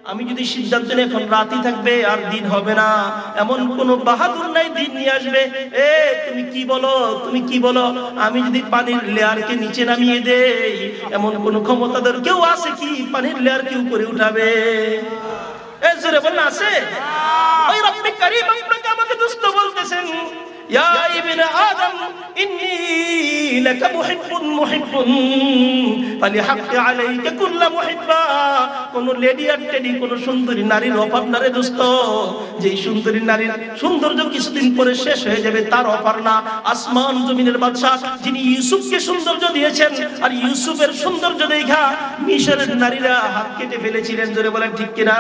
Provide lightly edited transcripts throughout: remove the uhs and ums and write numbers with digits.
আমি যদি সিদ্ধান্ত নিই এখন রাতই থাকবে আর দিন হবে না, এমন কোন বাহাদুর নাই দিন নিয়ে আসবে। তুমি কি বলো আমি যদি পানির লেয়ারকে নিচে নামিয়ে দেই, এমন কোন ক্ষমতাধর কেউ আছে কি পানির লেয়ারকে উপরে উঠাবে? জোরে বলেন আছে? ওই রব্বি কারীম আপনাকে আমাকে দুষ্ট বলতেছেন, ইয়া ইবনে আদম ইন্নী লাকা মুহিব্বুন ফালিহাক্কি আলাইকা কুল্লু মুহিব্বা। কোন লেডি আর টেডি কোন সুন্দরী নারীর অভাব না রে দোস্ত। যেই সুন্দরী নারীর সৌন্দর্য কিছুদিন পরে শেষ হয়ে যাবে তার অভাব না। আসমান জমিনের বাদশা যিনি ইউসুফকে সৌন্দর্য দিয়েছেন, আর ইউসুফের সৌন্দর্য দেখা মিশরের নারীরা হাত কেটে ফেলেছিলেন। জোরে বলেন ঠিক কিনা?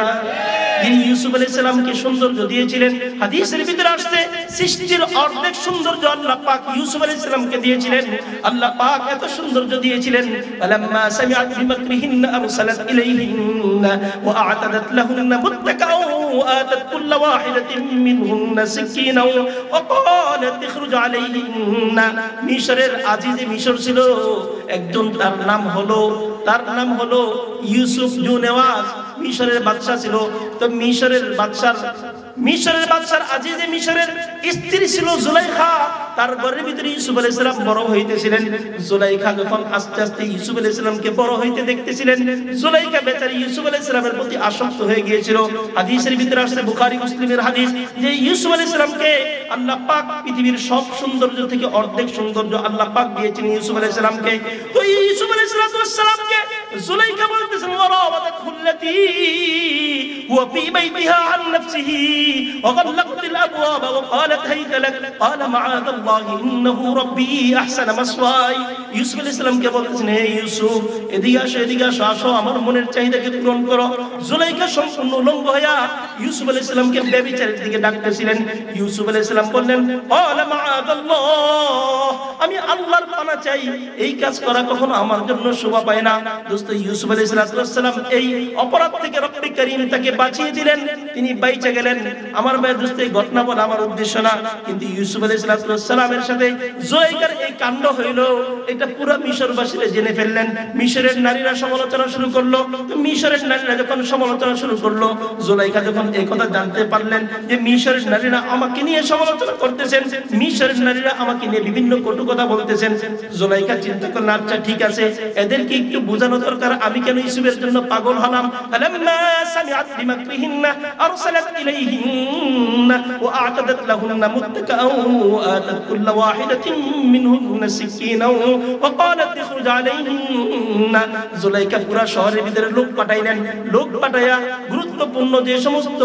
যিনি ইউসুফ আলাইহিস সালামকে সৌন্দর্য দিয়েছিলেন, হাদিসের ভিতরে আসছে সৃষ্টির অর্ধেক সৌন্দর্য আল্লাহ পাক ইউসুফ আলাইহিস সালামকে দিয়েছিলেন। আল্লাহ পাক এত সৌন্দর্য দিয়েছিলেন, ফালাম্মা সামিআত বিমাকরিহিন্না আরসালাত ইলাইহিন্না ওয়া আ'তাদাত লাহুন্না মুত্তাকাআন ওয়া আতাত কুল্লা ওয়াহিদাতিন মিনহুন্না সিকিনাও ওয়া ক্বালাত ইখরুজ আলাইহিন্না। মিশরের আজিজে মিশর ছিল একজন, তার নাম হলো ইউসুফ জুনেওয়াজ। মিশরের বাদশা ছিল। তো মিশরের বাদশার আজিজে মিশরের স্ত্রী ছিল জুলাইখা। তার ঘরের ভিতরে ইউসুফ আলাইহিস সালাম বড় হইতেছিলেন। জুলাইখা যখন আস্তে আস্তে ইউসুফ আলাইহিস সালামকে বড় হইতে দেখতেছিলেন, জুলাইখা বেচারি ইউসুফ আলাইহিস সালামের প্রতি আসক্ত হয়ে গিয়েছিল। হাদিসের ভিতরে আসছে, বুখারী মুসলিমের হাদিস, যে ইউসুফ আলাইহিস সালামকে আল্লাহ পাক পৃথিবীর সব সৌন্দর্য থেকে অর্ধেক সৌন্দর্য আল্লাহ পাক দিয়েছেন ইউসুফ আলাইহিস সালামকে। তো ইউসুফ আলাইহিস সালামকে জুলাইখা বলতেছেন, ওয়ারাওয়াদাতহুল্লাতী হুয়া ফী বাইতিহা আন নাফসিহি ওয়া গাল্লাকাত আল আবওয়াব ওয়া ক্বালাত হাইতা লাক ক্বালা মাআদাল্লাহি ইন্নাহু রাব্বী আহসানা মাসওয়াই। ইউসুফ আলাইহিস সালামকে বলতেছেন, হে ইউসুফ এদিকে আসো, আমার মনের চাহিদাকে পূরণ করো। জুলাইখা সম্পূর্ণ উলঙ্গ হইয়া ইউসুফ আলাইহিস সালামকে ব্যভিচারের দিকে ডাকতেছিলেন। ইউসুফ আলাইহিস সালাম বললেন, ক্বালা মাআদাল্লাহ, আমি আল্লাহর পানা চাই, এই কাজ করা কখনো আমার জন্য শোভা পায় না। দোস্ত, ইউসুফ আলাইহিস সালাম এই অপরাধ থেকে রব্বি কারীম তাকে বাঁচিয়ে দিলেন, তিনি বাইচে গেলেন। আমার ভাই দোস্ত, এই ঘটনা বলা আমার উদ্দেশ্য না, কিন্তু ইউসুফ আলাইহিস সালামের সাথে জুলাইখার এই কাণ্ড হইল, এটা পুরো মিশরবাসীরা জেনে ফেললেন। মিশরের নারীরা সমালোচনা শুরু করলো। মিশরের নারীরা যখন সমালোচনা শুরু করলো, জুলাইখা যখন এই কথা জানতে পারলেন যে মিশরের নারীরা আমাকে নিয়ে সমালোচনা করতেছেন, মিশরের নারীরা আমাকে নিয়ে বিভিন্ন কটু কথা বলতেছেন, জুলাইখা চিন্তা করলেন, আচ্ছা ঠিক আছে, এদেরকে একটু বোঝানো দরকার, আমি কেন ইউসুফের জন্য পাগল হলাম। ফালাম্মা সামিআত বিমাকরিহিন্না আরসালাত ইলাইহিন্না ওয়া আ'তাদাত লাহুন্না মুত্তাকাআন ওয়া আতাত কুল্লা ওয়াহিদাতিন মিনহুন্না সিকিনাও ওয়া ক্বালাত ইখরুজ আলাইহিন্না। জুলাইখা পুরা শহরের ভিতরে লোক পাঠাইলেন। লোক পাঠায়া গুরুত্বপূর্ণ যে সমস্ত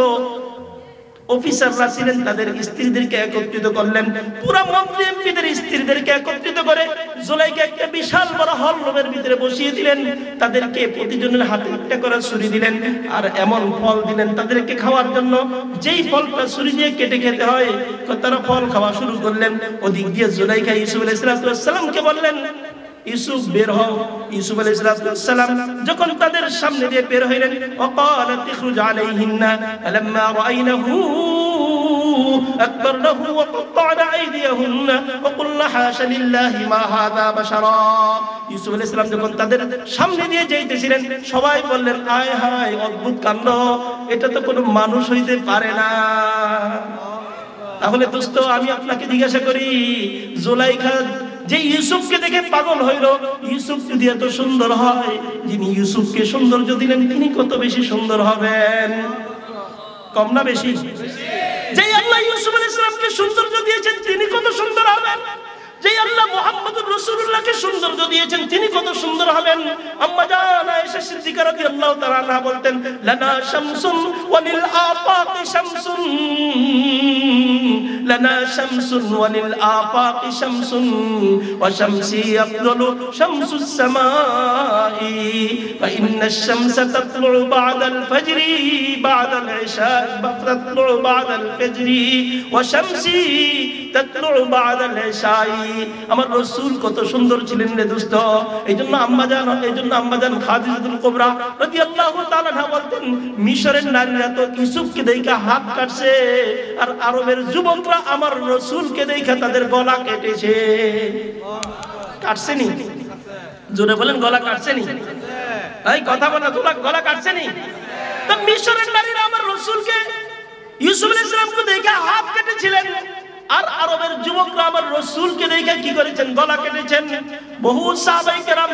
অফিসাররা ছিলেন তাদের স্ত্রীদেরকে একত্রিত করলেন। পুরো মন্ত্রী এমপিদের স্ত্রীদেরকে একত্রিত করে জুলাইখা একটা বিশাল বড় হল রুমের ভিতরে বসিয়ে দিলেন। তাদেরকে প্রতিজনের হাতে একটা করে ছুরি দিলেন, আর এমন ফল দিলেন তাদেরকে খাওয়ার জন্য, যেই ফলটা ছুরি দিয়ে কেটে খেতে হয়, তারা ফল খাওয়া শুরু করলেন। ওদিক দিয়ে জুলাইখা ইউসুফ আলাইহিস সালামকে বললেন, ইউসুফ বের হও। ইউসুফ আলাইহিস সালাম যখন তাদের সামনে দিয়ে বের হইলেন, ওয়াকালাত ইখরুজ আলাইহিন্না ফালাম্মা রাআইনাহু আকবারনাহু ওয়া কাত্তা'না আইদিয়াহুন্না ওয়া কুলনা হাশা লিল্লাহি মা হাযা বাশারা। ইউসুফ আলাইহিস সালাম যখন তাদের সামনে দিয়ে যাইতেছিলেন, সবাই বললেন, আয় হায় অদ্ভুত কাণ্ড, এটা তো কোনো মানুষ হইতে পারে না। তাহলে দোস্ত, আমি আপনাকে জিজ্ঞাসা করি, জুলাইখা যে ইউসুফকে দেখে পাগল হইল, ইউসুফ যদি এত সুন্দর হয়, যিনি ইউসুফকে সৌন্দর্য দিলেন তিনি কত বেশি সুন্দর হবেন? কম না বেশি? যে আল্লাহ ইউসুফ আলাইহিস সালামকে সৌন্দর্য দিয়েছেন তিনি কত সুন্দর হবেন? যে আল্লাহ মুহাম্মদুর রাসূলুল্লাহকে সৌন্দর্য দিয়েছেন তিনি কত সুন্দর হবেন? আম্মা জান আয়েশা সিদ্দিকা রাদিয়াল্লাহু তাআলা আনহা বলতেন, লানা শামসুন ওয়া লিল আফাকি শামসুন, লানা শামসুন ওয়া লিল আফাকি শামসুন ওয়া শামসি আফদালু শামসুস সামাই ফা ইন্নাশ শামসা তাতলু বা'দাল ফাজরি বা'দাল ইশা তাতলু বা'দাল ফাজরি ওয়া শামসি তাতলু বা'দাল ইশাই। আমার রাসূল কত সুন্দর ছিলেন রে দোস্ত। এইজন্য আম্মাজান খাদিজাতুল কুবরা রাদিয়াল্লাহু তাআলা আনহা বলতেন, মিশরের নারীরা তো ইউসুফকে দেখে হাত কাটছে, আর আরবের যুবকরা আমার রাসূলকে দেখে তাদের গলা কেটেছে। কাটছেনি? জোরে বলেন, গলা কাটছেনি? এই কথা বলা, গলা কাটছেনি? তো মিশরের নারীরা আমার রাসূলকে ইউসুফ আলাইহিস সালামকে দেখে হাত কেটেছিলেন, আর আরবের যুবকরা আমার রাসূলকে দেখে কি করেছেন? গলা কেটেছেন। বহু সাহাবায়ে কেরাম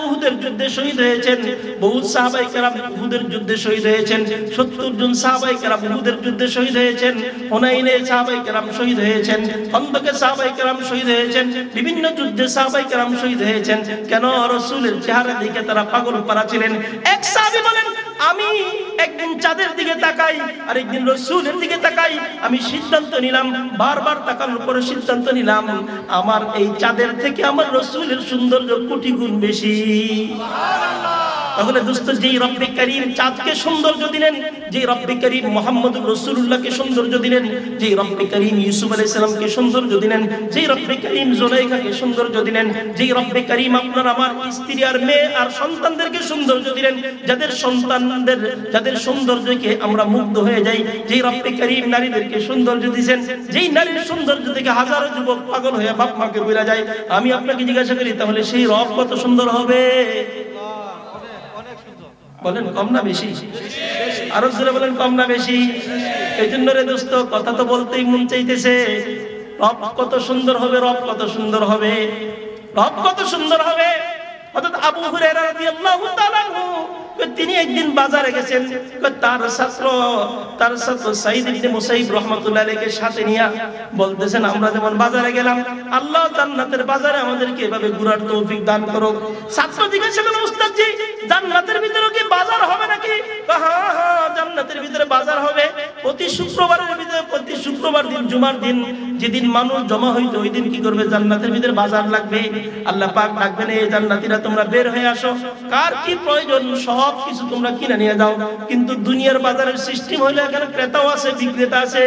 উহুদের যুদ্ধে শহীদ হয়েছেন, বহু সাহাবায়ে কেরাম উহুদের যুদ্ধে শহীদ হয়েছেন। 70 জন সাহাবায়ে কেরাম উহুদের যুদ্ধে শহীদ হয়েছেন, হুনাইনে সাহাবায়ে কেরাম শহীদ হয়েছেন, খন্দকে সাহাবায়ে কেরাম শহীদ হয়েছেন, বিভিন্ন যুদ্ধে সাহাবায়ে কেরাম শহীদ হয়েছেন। কেন? রাসূলের চেহারা দেখে তারা পাগল পারা ছিলেন। এক সাহাবী বলেন, আমি একদিন চাঁদের দিকে তাকাই আর একদিন রাসূলের দিকে তাকাই, আমি সিদ্ধান্ত নিলাম, বারবার তাকানোর পরে সিদ্ধান্ত নিলাম, আমার এই চাঁদের থেকে আমার রাসূলের সৌন্দর্য কোটি গুণ বেশি। তাহলে দোস্ত, যেই রব্বে করিম চাঁদকে সৌন্দর্য দিলেন, যেই রব্বে করিম মুহাম্মদুর রাসূলুল্লাহকে সৌন্দর্য দিলেন, যেই রব্বে করিম ইউসুফ আলাইহিস সালামকে সৌন্দর্য দিলেন, যেই রব্বে করিম জুলাইখাকে সৌন্দর্য দিলেন, যেই রব্বে করিম আপনার আমার স্ত্রী আর মেয়ে আর সন্তানদেরকে সৌন্দর্য দিলেন, যাদের সন্তানদের যাদের সৌন্দর্যকে আমরা মুগ্ধ হয়ে যাই, যেই রব্বে করিম নারীদেরকে সৌন্দর্য দিয়েছেন, যেই নারীর সৌন্দর্য থেকে হাজারো যুবক পাগল হয়ে বাপ মাকে ভুলে যায়, আমি আপনাকে জিজ্ঞাসা করি, তাহলে সেই রব কত সুন্দর হবে? বলেন কম না বেশি? আরো জোরে বলেন কম না বেশি? এই জন্য রে দোস্ত, কথা তো বলতেই মন চাইতেছে, রব কত সুন্দর হবে, রব কত সুন্দর হবে, রব কত সুন্দর হবে। হযরত আবু হুরায়রা রাদিয়াল্লাহু তাআলা আনহু তিনি একদিন বাজারে গেছেন, তার ছাত্র সাঈদ ইবনে মুসাইব রাহমাতুল্লাহ আলাইহিকে সাথে নিয়ে বলতেছেন, আমরা যেমন বাজারে গেলাম, আল্লাহ জান্নাতের বাজারে আমাদেরকে এভাবে ঘোরার তৌফিক দান করো। ছাত্র জিজ্ঞাসা করল, উস্তাদ জি, জান্নাতের ভিতরে কি বাজার হবে নাকি? হ্যাঁ হ্যাঁ, জান্নাতের ভিতরে বাজার হবে। প্রতি শুক্রবারের ভিতরে, প্রতি শুক্রবার দিন, জুমার দিন, যেদিন মানুষ জমা হইতো ওই দিন কি করবে? জান্নাতের ভিতরে বাজার লাগবে। আল্লাহ পাক ডাকবেন, এই জান্নাতীরা তোমরা বের হয়ে আসো, কার কি প্রয়োজন সব কিছু তোমরা কিনে নিয়ে যাও। কিন্তু দুনিয়ার বাজারের সিস্টেম হলো এখানে ক্রেতাও আছে বিক্রেতা আছে,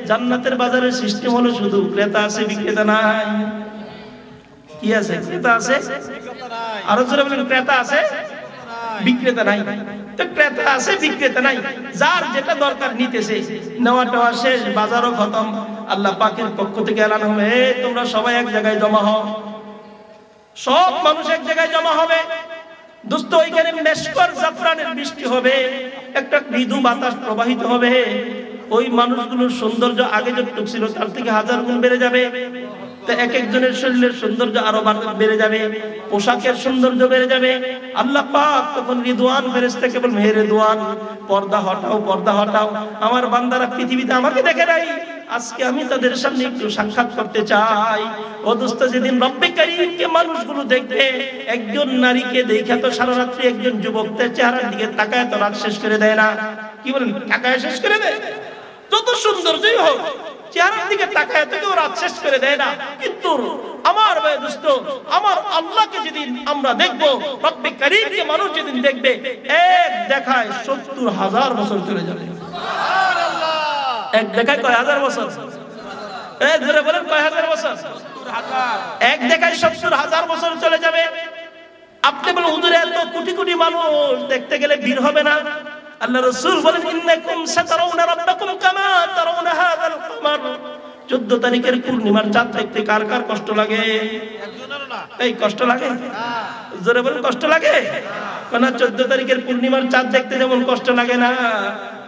জান্নাতের বাজারের সিস্টেম হলো শুধু ক্রেতা আছে বিক্রেতা নাই। কি আছে? ক্রেতা আছে, আরো জোরে বলেন, ক্রেতা আছে বিক্রেতা নাই। তো ক্রেতা আছে বিক্রেতা নাই, যার যেটা দরকার নিতেছে, নেওয়া টেওয়া শেষ, বাজারও খতম। আল্লাহ পাকের পক্ষ থেকে এলান হবে, তোমরা সবাই এক জায়গায় জমা হও। সব মানুষ এক জায়গায় জমা হবে। দোস্ত, ওইখানে মেশকর জাফরানের বৃষ্টি হবে, একটা মৃদু বাতাস প্রবাহিত হবে। ওই মানুষগুলোর সৌন্দর্য আগে যতটুকু ছিল তার থেকে হাজার গুণ বেড়ে যাবে। তো এক একজনের শরীরের সৌন্দর্য আরো বেড়ে যাবে, পোশাকের সৌন্দর্য বেড়ে যাবে। আল্লাহ পাক তখন রিদওয়ান ফেরেশতাকে বলবেন, হে রিদওয়ান, পর্দা হটাও, পর্দা হটাও। আমার বান্দারা পৃথিবীতে আমাকে দেখে নাই, আজকে আমি তাদের সামনে একটু সাক্ষাৎ করতে চাই। ও দোস্ত, যেদিন রব্বে কারীমকে মানুষগুলো দেখবে, একজন নারীকে দেখে তো সারা রাত্রি একজন যুবকের চেহারার দিকে তাকায় তো রাত শেষ করে দেয় না? কি বলেন, তাকায় শেষ করে দেয়? যত সৌন্দর্যই হোক, চেহারার দিকে তাকায় তো কেউ রাত শেষ করে দেয় না। কিন্তু আমার ভাই দোস্ত, আমার আল্লাহকে যেদিন আমরা দেখবো, রব্বে কারীমকে মানুষ যেদিন দেখবে, এক দেখায় ৭০,০০০ বছর চলে যাবে। এক দেখায় কয় হাজার বছর? ধরে বলেন কয় হাজার বছর? এক দেখায় ৭০,০০০ বছর চলে যাবে। আপনি বলেন, হুজুর এত কোটি কোটি মানুষ দেখতে গেলে ভিড় হবে না? আল্লাহ রাসূল বলেন, ইন্নাকুম সাতারাউনা রাব্বাকুম কামা তারাউনা হাযাল কামার। 14 তারিখের পূর্ণিমার চাঁদ দেখতে কার কার কষ্ট লাগে? একজনেরও না। এই কষ্ট লাগে? জোরে বলেন, কষ্ট লাগে? না, 14 তারিখের পূর্ণিমার চাঁদ দেখতে যেমন কষ্ট লাগে না,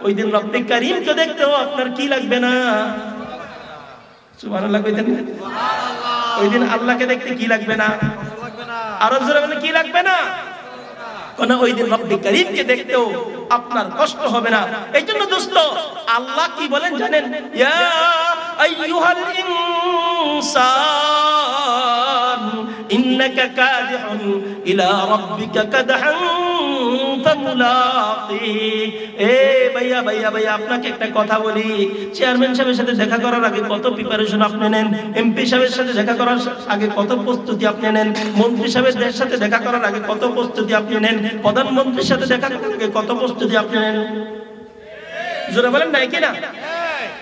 ওই দিন রব্বে কারীমকে দেখতেও আপনার কি লাগবে না? সুবহানাল্লাহ কইতেন না? সুবহানাল্লাহ। ওই দিন আল্লাহকে দেখতে কি লাগবে না? আরো জোরে বলেন, কি লাগবে না? কোন ওই দিন রব্বে কারীমকে দেখতেও আপনার কষ্ট হবে না। এইজন্য দোস্ত, আল্লাহ কি বলেন জানেন? ইয়া আইয়ুহাল ইনসান ইন্নাকা কাদিহুন ইলা রাব্বিকা কাদহান ফামুলাকি। ভাইয়া ভাইয়া ভাইয়া, আপনাকে একটা কথা বলি, চেয়ারম্যান সাহেবের সাথে দেখা করার আগে কত প্রিপারেশন আপনি নেন, এমপি সাহেবের সাথে দেখা করার আগে কত প্রস্তুতি আপনি নেন, মন্ত্রী সাহেবের সাথে দেখা করার আগে কত প্রস্তুতি আপনি নেন, প্রধানমন্ত্রীর সাথে দেখা করার আগে কত প্রস্তুতি আপনি নেন? জোরে বলেন নাই কিনা?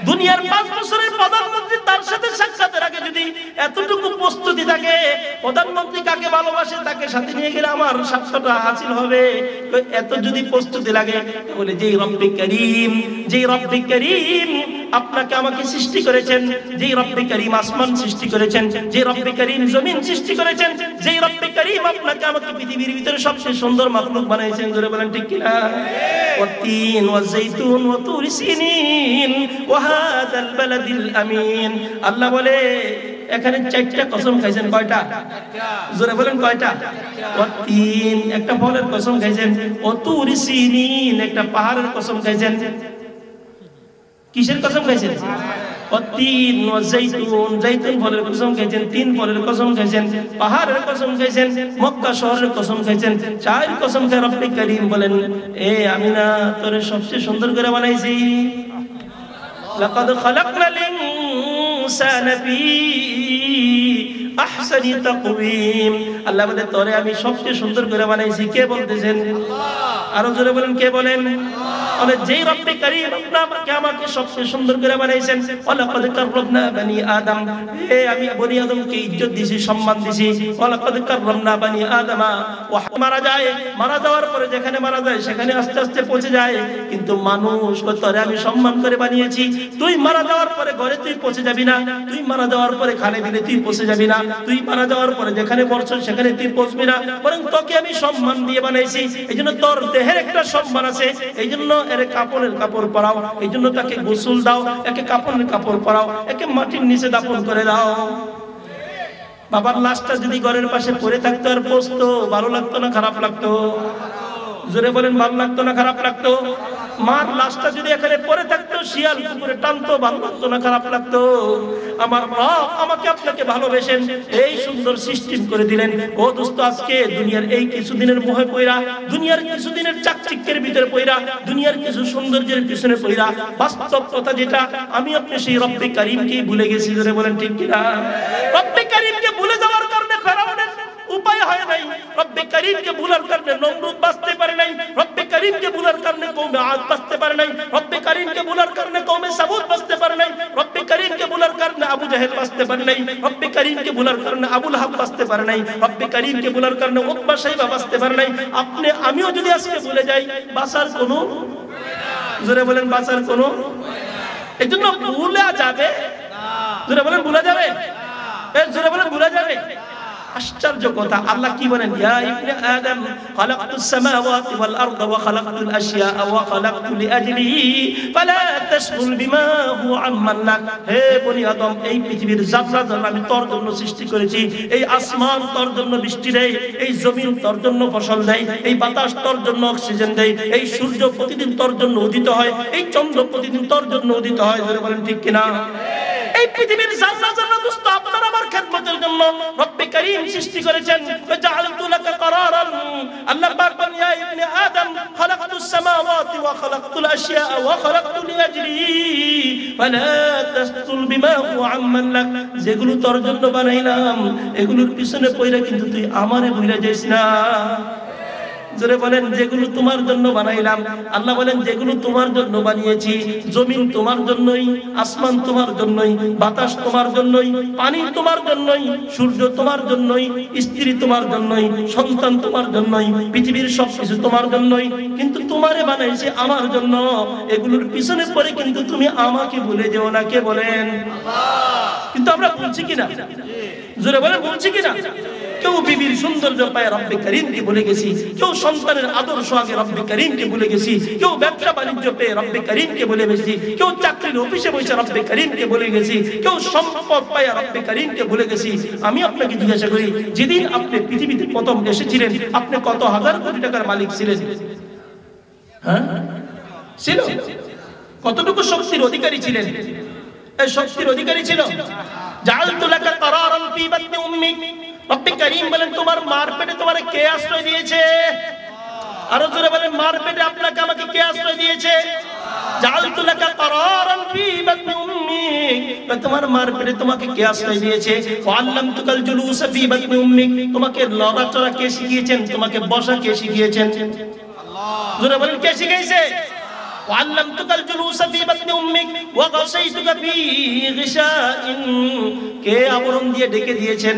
দুনিয়ার 5 বছরের প্রধানমন্ত্রী, তার সাথে সাক্ষাতের আগে যদি এতটুকু প্রস্তুতি থাকে, প্রধানমন্ত্রী কাকে ভালোবাসে তাকে সাথে নিয়ে গেলে আমার স্বার্থটা হাসিল হবে। এত যদি প্রস্তুতি লাগে, তাহলে যেই রব্বে কারীম আপনাকে আমাকে সৃষ্টি করেছেন, যেই রব্বে কারীম আসমান সৃষ্টি করেছেন, যে রব্বে কারীম জমিন সৃষ্টি করেছেন, যেই রব্বে কারীম আপনাকে আমাকে পৃথিবীর ভিতরে সবচেয়ে সুন্দর মাখলুক বানাইছেন, জোরে বলেন ঠিক কি না? ওয়াত-তিন ওয়াজ-যাইতুন ওয়া তুর সিনিন ওয়া হাযাল বালাদিল আমিন। আল্লাহ বলে এখানে 4টা কসম খাইছেন। কয়টা? জোরে বলেন কয়টা? ওয়াত-তিন একটা ফলের কসম খাইছেন, ওয়া তুর সিনিন একটা পাহাড়ের কসম খাইছেন। কিসের কসম খাইছেন? ওয়াত-তিন ওয়াজ-যাইতুন যাইতুন ফলের কসম খাইছেন, 3 ফলের কসম খাইছেন, পাহাড়ের কসম খাইছেন, মক্কা শহরের কসম খাইছেন। 4 কসম খায় রব্বে কারীম বলেন, এ আমি না তোরে সবচেয়ে সুন্দর করে বানাইছি। লাকাদ খালাকনাল ইনসানা ফি আহসানি তাকওয়িম। আল্লাহ বলে তোরে আমি সবচেয়ে সুন্দর করে বানাইছি। কে বলতেছেন? আল্লাহ। আরো জোরে বলেন কে বলেন? বলে যেই রব্বে কারীম আপনাকে আমাকে সবচেয়ে সুন্দর করে বানাইছেন। ওয়ালাকাদ কাররামনা বনি আদম, হে আমি বনি আদমকে ইজ্জত দিছি, সম্মান দিছি। ওয়ালাকাদ কাররামনা বনি আদমা। মারা যায়, মারা যাওয়ার পরে যেখানে মারা যায় সেখানে আস্তে আস্তে পচে যায়, কিন্তু মানুষ তোরে আমি সম্মান করে বানিয়েছি। তুই মারা যাওয়ার পরে ঘরে তুই পচে যাবি না, তুই মারা যাওয়ার পরে খালে বিলে তুই পচে যাবি না, তুই মারা যাওয়ার পরে যেখানে পড়ছস সেখানে তুই পচবি না, বরং তোকে আমি সম্মান দিয়ে বানাইছি। এইজন্য তোর দেহের একটা সম্মান আছে, এইজন্য এর কাপড়ের কাপড় পরাও, এইজন্য তাকে গোসল দাও, একে কাপড়ের কাপড় পরাও, একে মাটির নিচে দাফন করে দাও। বাবার লাশটা যদি ঘরের পাশে পড়ে থাকতো আর পচতো, ভালো লাগতো না খারাপ লাগতো? জোরে বলেন ভালো লাগতো না খারাপ লাগতো? মার লাশটা যদি এখানে পড়ে থাকতো, শিয়াল কুকুরে টানতো, ভালো লাগতো না খারাপ লাগতো? আমার রব আমাকে আপনাকে ভালোবেসেন, এই সুন্দর সিস্টেম করে দিলেন। ও দোস্ত, আজকে দুনিয়ার এই কিছুদিনের মোহে পয়রা, দুনিয়ার কিছুদিনের চাকচিক্যের ভিতরে পয়রা, দুনিয়ার কিছু সৌন্দর্যের পিছনে পয়রা, বাস্তব কথা যেটা, আমি আপনি সেই রব্বে কারীমকে ভুলে গেছি। জোরে বলেন ঠিক কি না? রব্বে কারীমকে ভুলে যাওয়ার কারণে ফেরাউনের উপায় হয় নাই, রব্বে কারীমকে ভুলার কারণে নমরুদ বাঁচতে পারে নাই, রব্বে কারীমকে ভুলার কারণে কওমে আদ বাঁচতে পারে নাই, রব্বে কারীমকে ভুলার কারণে কওমে সামুদ বাঁচতে পারে নাই, রব্বে কারীমকে ভুলার কারণে আবু জাহেল বাঁচতে পারে নাই, রব্বে কারীমকে ভুলার কারণে আবু লাহাব বাঁচতে পারে নাই, রব্বে কারীমকে ভুলার কারণে উতবা শাইবা বাঁচতে পারে নাই। আপনি আমিও যদি আজকে ভুলে যাই, বাঁচার কোনো, জোরে বলেন বাঁচার কোনো, এইজন্য ভুলা যাবে না। জোরে বলেন ভুলা যাবে, জোরে বলেন ভুলা যাবে। আশ্চর্য কথা, আল্লাহ কি বলেন? ইয়া ইবনে আদম খালাকতুস সামাওয়াতি ওয়াল আরদা ওয়া খালাকতুল আশিয়া ওয়া খালাকতু লিআজলিহি ফালা তাশগুল বিমা হুয়া আম্মান লাক। হে বনি আদম, এই পৃথিবীর যাত্রা আমি তোর জন্য সৃষ্টি করেছি। এই আসমান তোর জন্য বৃষ্টি দেয়, এই জমিন তোর জন্য ফসল দেয়, এই বাতাস তোর জন্য অক্সিজেন দেয়, এই সূর্য প্রতিদিন তোর জন্য উদিত হয়, এই চন্দ্র প্রতিদিন তোর জন্য উদিত হয়। জোরে বলেন ঠিক কি না? এই পৃথিবীর যাত্রার জন্য দোস্ত আপনার আমার খেদমতের জন্য রব্বে কারীম সৃষ্টি করেছেন। ওয়াজআলতু লাকা করারান, আল্লাহ পাক বলেন ইয়া ইবনে আদম খালাকতুস সামাওয়াতি ওয়া খালাকতুল আশিয়া ওয়া খালাকতু লিআজলিহি ফালা তাসতুল বিমা হুয়া আম্মান লাক। যেগুলো তোর জন্য বানাইলাম এগুলোর পিছনে পয়রা কিন্তু তুই আমারে ভুলে যাস না। জোরে বলেন যেগুলো তোমার জন্য বানাইলাম। আল্লাহ বলেন যেগুলো তোমার জন্য বানিয়েছি, জমিন তোমার জন্যই, আসমান তোমার জন্যই, বাতাস তোমার জন্যই, পানি তোমার জন্যই, সূর্য তোমার জন্যই, স্ত্রী তোমার জন্যই, সন্তান তোমার জন্যই, পৃথিবীর সবকিছু তোমার জন্যই, কিন্তু তোমারে বানাইছে আমার জন্য। এগুলোর পিছনে পড়ে কিন্তু তুমি আমাকে ভুলে যেও না। কে বলেন? আল্লাহ। কিন্তু আমরা বলছি কিনা? জোরে বলেন বলছি কিনা? কেউ বিবির সৌন্দর্য পায় রব্বে কারীমকে ভুলে গেছি, কেউ সন্তানের আদর্শ আগে রব্বে কারীমকে ভুলে গেছি, কেউ ব্যবসা বাণিজ্য পেয়ে রব্বে কারীমকে ভুলে গেছি, কেউ চাকরির অফিসে বসে রব্বে কারীমকে ভুলে গেছি, কেউ সম্পদ পায় রব্বে কারীমকে ভুলে গেছি। আমি আপনাকে জিজ্ঞাসা করি, যেদিন আপনি পৃথিবীতে প্রথম এসেছিলেন আপনি কত হাজার কোটি টাকার মালিক ছিলেন? হ্যাঁ ছিল? কতটুকু শক্তির অধিকারী ছিলেন? এই শক্তির অধিকারী ছিল? জাআলতু লাকা করারান ফি বাতনি উম্মিক, রব্বে কারীম বলেন তোমার মার পেটে তোমারে কে আশ্রয় দিয়েছে? আরো জোরে বলেন মার পেটে আপনাকে আমাকে কে আশ্রয় দিয়েছে? জাআলতু লাকা করারান ফি বাতনি উম্মিক, তোমার মার পেটে তোমাকে কে আশ্রয় দিয়েছে? ওয়া আল্লামতুকাল জুলুসা ফি বাতনি উম্মিক, তোমাকে লড়াচড়া কে শিখিয়েছেন? তোমাকে বসা কে শিখিয়েছেন? আল্লাহ। জোরে বলেন কে শিখিয়েছে? ওয়াল্লামতুকাল জুলুসা ফি বাতনি উম্মিক ওয়া গাসাইতুকা ফি গিশাইন। কে আবরণ দিয়ে ঢেকে দিয়েছেন?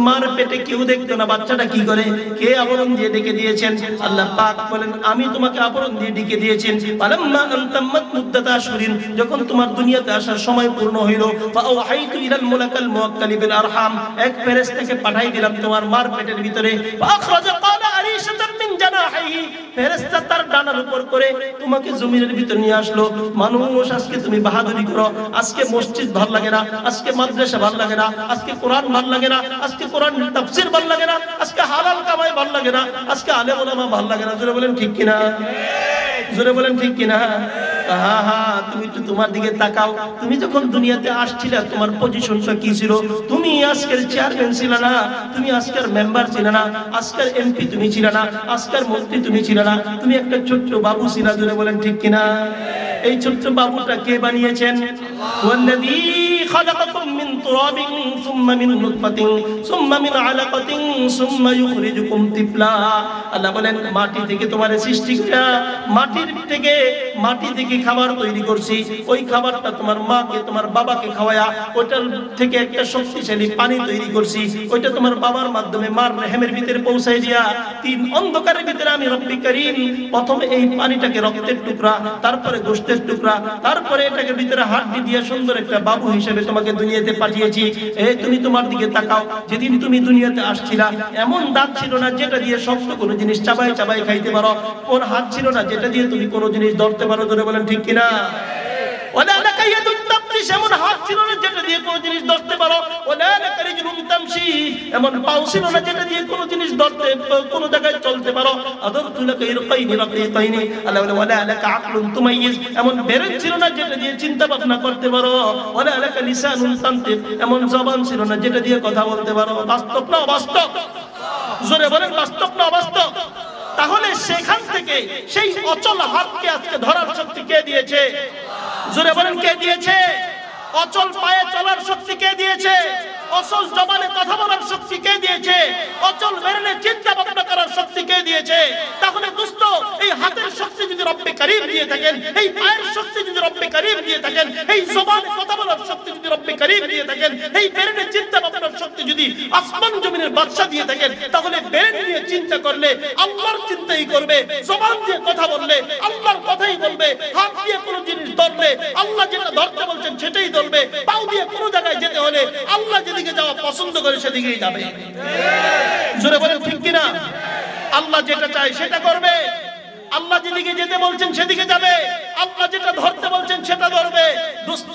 মার পেটে কেউ দেখতো না বাচ্চাটা কি করে। কে আবরণ দিয়ে ঢেকে দিয়েছেন? আল্লাহ পাক বলেন আমি তোমাকে আবরণ দিয়ে ঢেকে দিয়েছি। ফালাম্মা আনতাম্মাত মুদ্দাতা আশহুরিন, যখন তোমার দুনিয়াতে আসার সময় পূর্ণ হইল, ফাআওহাইতু ইলাল মুলাকাল মুওয়াক্কালি বিল আরহাম, এক ফেরেশতাকে পাঠাই দিলাম তোমার মার পেটের ভিতরে। ফাআখরাজা ক্বালা আরিশাতাম মিন জানাহিহি, ফেরেশতা তার ডানার উপর করে তোমাকে জমিনের ভিতর নিয়ে আসলো। মানুষ আজকে তুমি বাহাদুরি করো, আজকে মসজিদ ভাল লাগে না, আজকে মাদ্রাসা ভাল লাগে না, আজকে কোরআন ভাল লাগে না, আজকে কোরআন তাফসীর ভাল লাগে না, আজকে হালাল কামাই ভাল লাগে না, আজকে আলেম ওলামা ভাল লাগে না। জোরে বলেন ঠিক কিনা? জোরে বলেন ঠিক কিনা? তুমি একটু তোমার দিকে তাকাও। তুমি যখন দুনিয়াতে আসছিলে তোমার পজিশনটা কি ছিল? তুমি আজকের চেয়ারম্যান ছিল না, তুমি আজকের মেম্বার ছিল না, আজকের এমপি তুমি ছিল না, আজকের মন্ত্রী তুমি ছিল না, তুমি একটা ছোট্ট বাবু ছিল। জোরে বলেন ঠিক কিনা? এই ছোট্ট বাবুটা কে বানিয়েছেন? ওয়াল্লাযী খালাকাকুম মিন তুরাবিন সুম্মা মিন নুতফাতিন সুম্মা মিন আলাকাতিন সুম্মা ইউখরিজুকুম তিফলা। আল্লাহ বলেন মাটি থেকে তোমারে সৃষ্টি করা, মাটি থেকে খাবার তৈরি করছি, ওই খাবারটা তোমার মাকে তোমার বাবাকে খাওয়ায়া ওইটার থেকে একটা শক্তিশালী পানি তৈরি করছি, ওইটা তোমার বাবার মাধ্যমে মার রেহেমের ভিতরে পৌঁছাই দিয়া তিন অন্ধকারের ভিতরে আমি রব্বি করিম প্রথমে এই পানিটাকে রক্তের টুকরা, তারপরে গোশতের টুকরা, তারপরে এটাকে ভিতরে হাড্ডি দিয়ে সুন্দর একটা বাবু হিসেবে তোমাকে দুনিয়াতে পাঠিয়েছি। তুমি তোমার দিকে তাকাও। যেদিন তুমি দুনিয়াতে আসছিলা এমন দাঁত ছিল না যেটা দিয়ে শক্ত কোনো জিনিস চাবাই চাবাই খাইতে পারো, ওর হাত ছিল না যেটা দিয়ে তুমি কোনো জিনিস ধরতে পারো। ধরে বলেন ঠিক কিনা? ওয়ালা লাকা ইয়াদুন তাবতিশ, এমন হাত ছিল না যেটা দিয়ে কোনো জিনিস ধরতে পারো। ওয়ালা লাকা রিজলুন তামশি, এমন পাও ছিল না যেটা দিয়ে কোনো জিনিস ধরতে কোনো জায়গায় চলতে পারো। আদারতু লাকা ইরকাইনি রাকিতাইনি, আল্লাহ বলে ওয়ালা লাকা আকলুন তুমাইয়িজ, এমন ব্রেন ছিল না যেটা দিয়ে চিন্তা ভাবনা করতে পারো। ওয়ালা লাকা লিসানুন তানতিক, এমন জবান ছিল না যেটা দিয়ে কথা বলতে পারো। বাস্তব না অবাস্তব? জোরে বলেন বাস্তব না অবাস্তব? তাহলে সেখান থেকে সেই অচল হাতকে আজকে ধরার শক্তি কে দিয়েছে? জোরে বলেন কে দিয়েছে? অচল পায়ে চলার শক্তি কে দিয়েছে? অচল জবানে কথা বলার শক্তি কে দিয়েছে? অচল ব্রেনে চিন্তা ভাবনা করার শক্তি কে দিয়েছে? তাহলে দোস্ত এই হাতের শক্তি যদি রব্বে কারীম দিয়ে থাকেন, এই পায়ের শক্তি যদি রব্বে কারীম দিয়ে থাকেন, এই জবানে কথা বলার শক্তি যদি রব্বে কারীম দিয়ে থাকেন, এই ব্রেনে চিন্তা ভাবনার শক্তি যদি আসমান জমিনের বাদশা দিয়ে থাকেন, তাহলে ব্রেন দিয়ে চিন্তা করলে আল্লাহর চিন্তাই করবে, জবান দিয়ে কথা বললে আল্লাহর কথাই বলবে, হাত দিয়ে কোনো জিনিস ধরলে আল্লাহ যেটা ধরতে বলছেন সেটাই ধরবে, পাও দিয়ে কোনো জায়গায় যেতে হলে আল্লাহ যেদিকে যাওয়া পছন্দ করে সেদিকেই যাবে। জোরে বলেন ঠিক কিনা? আল্লাহ যেটা চায় সেটা করবে, আল্লাহ যেদিকে যেতে বলছেন সেদিকে যাবে, আল্লাহ যেটা ধরতে বলছেন সেটা ধরবে। দোস্ত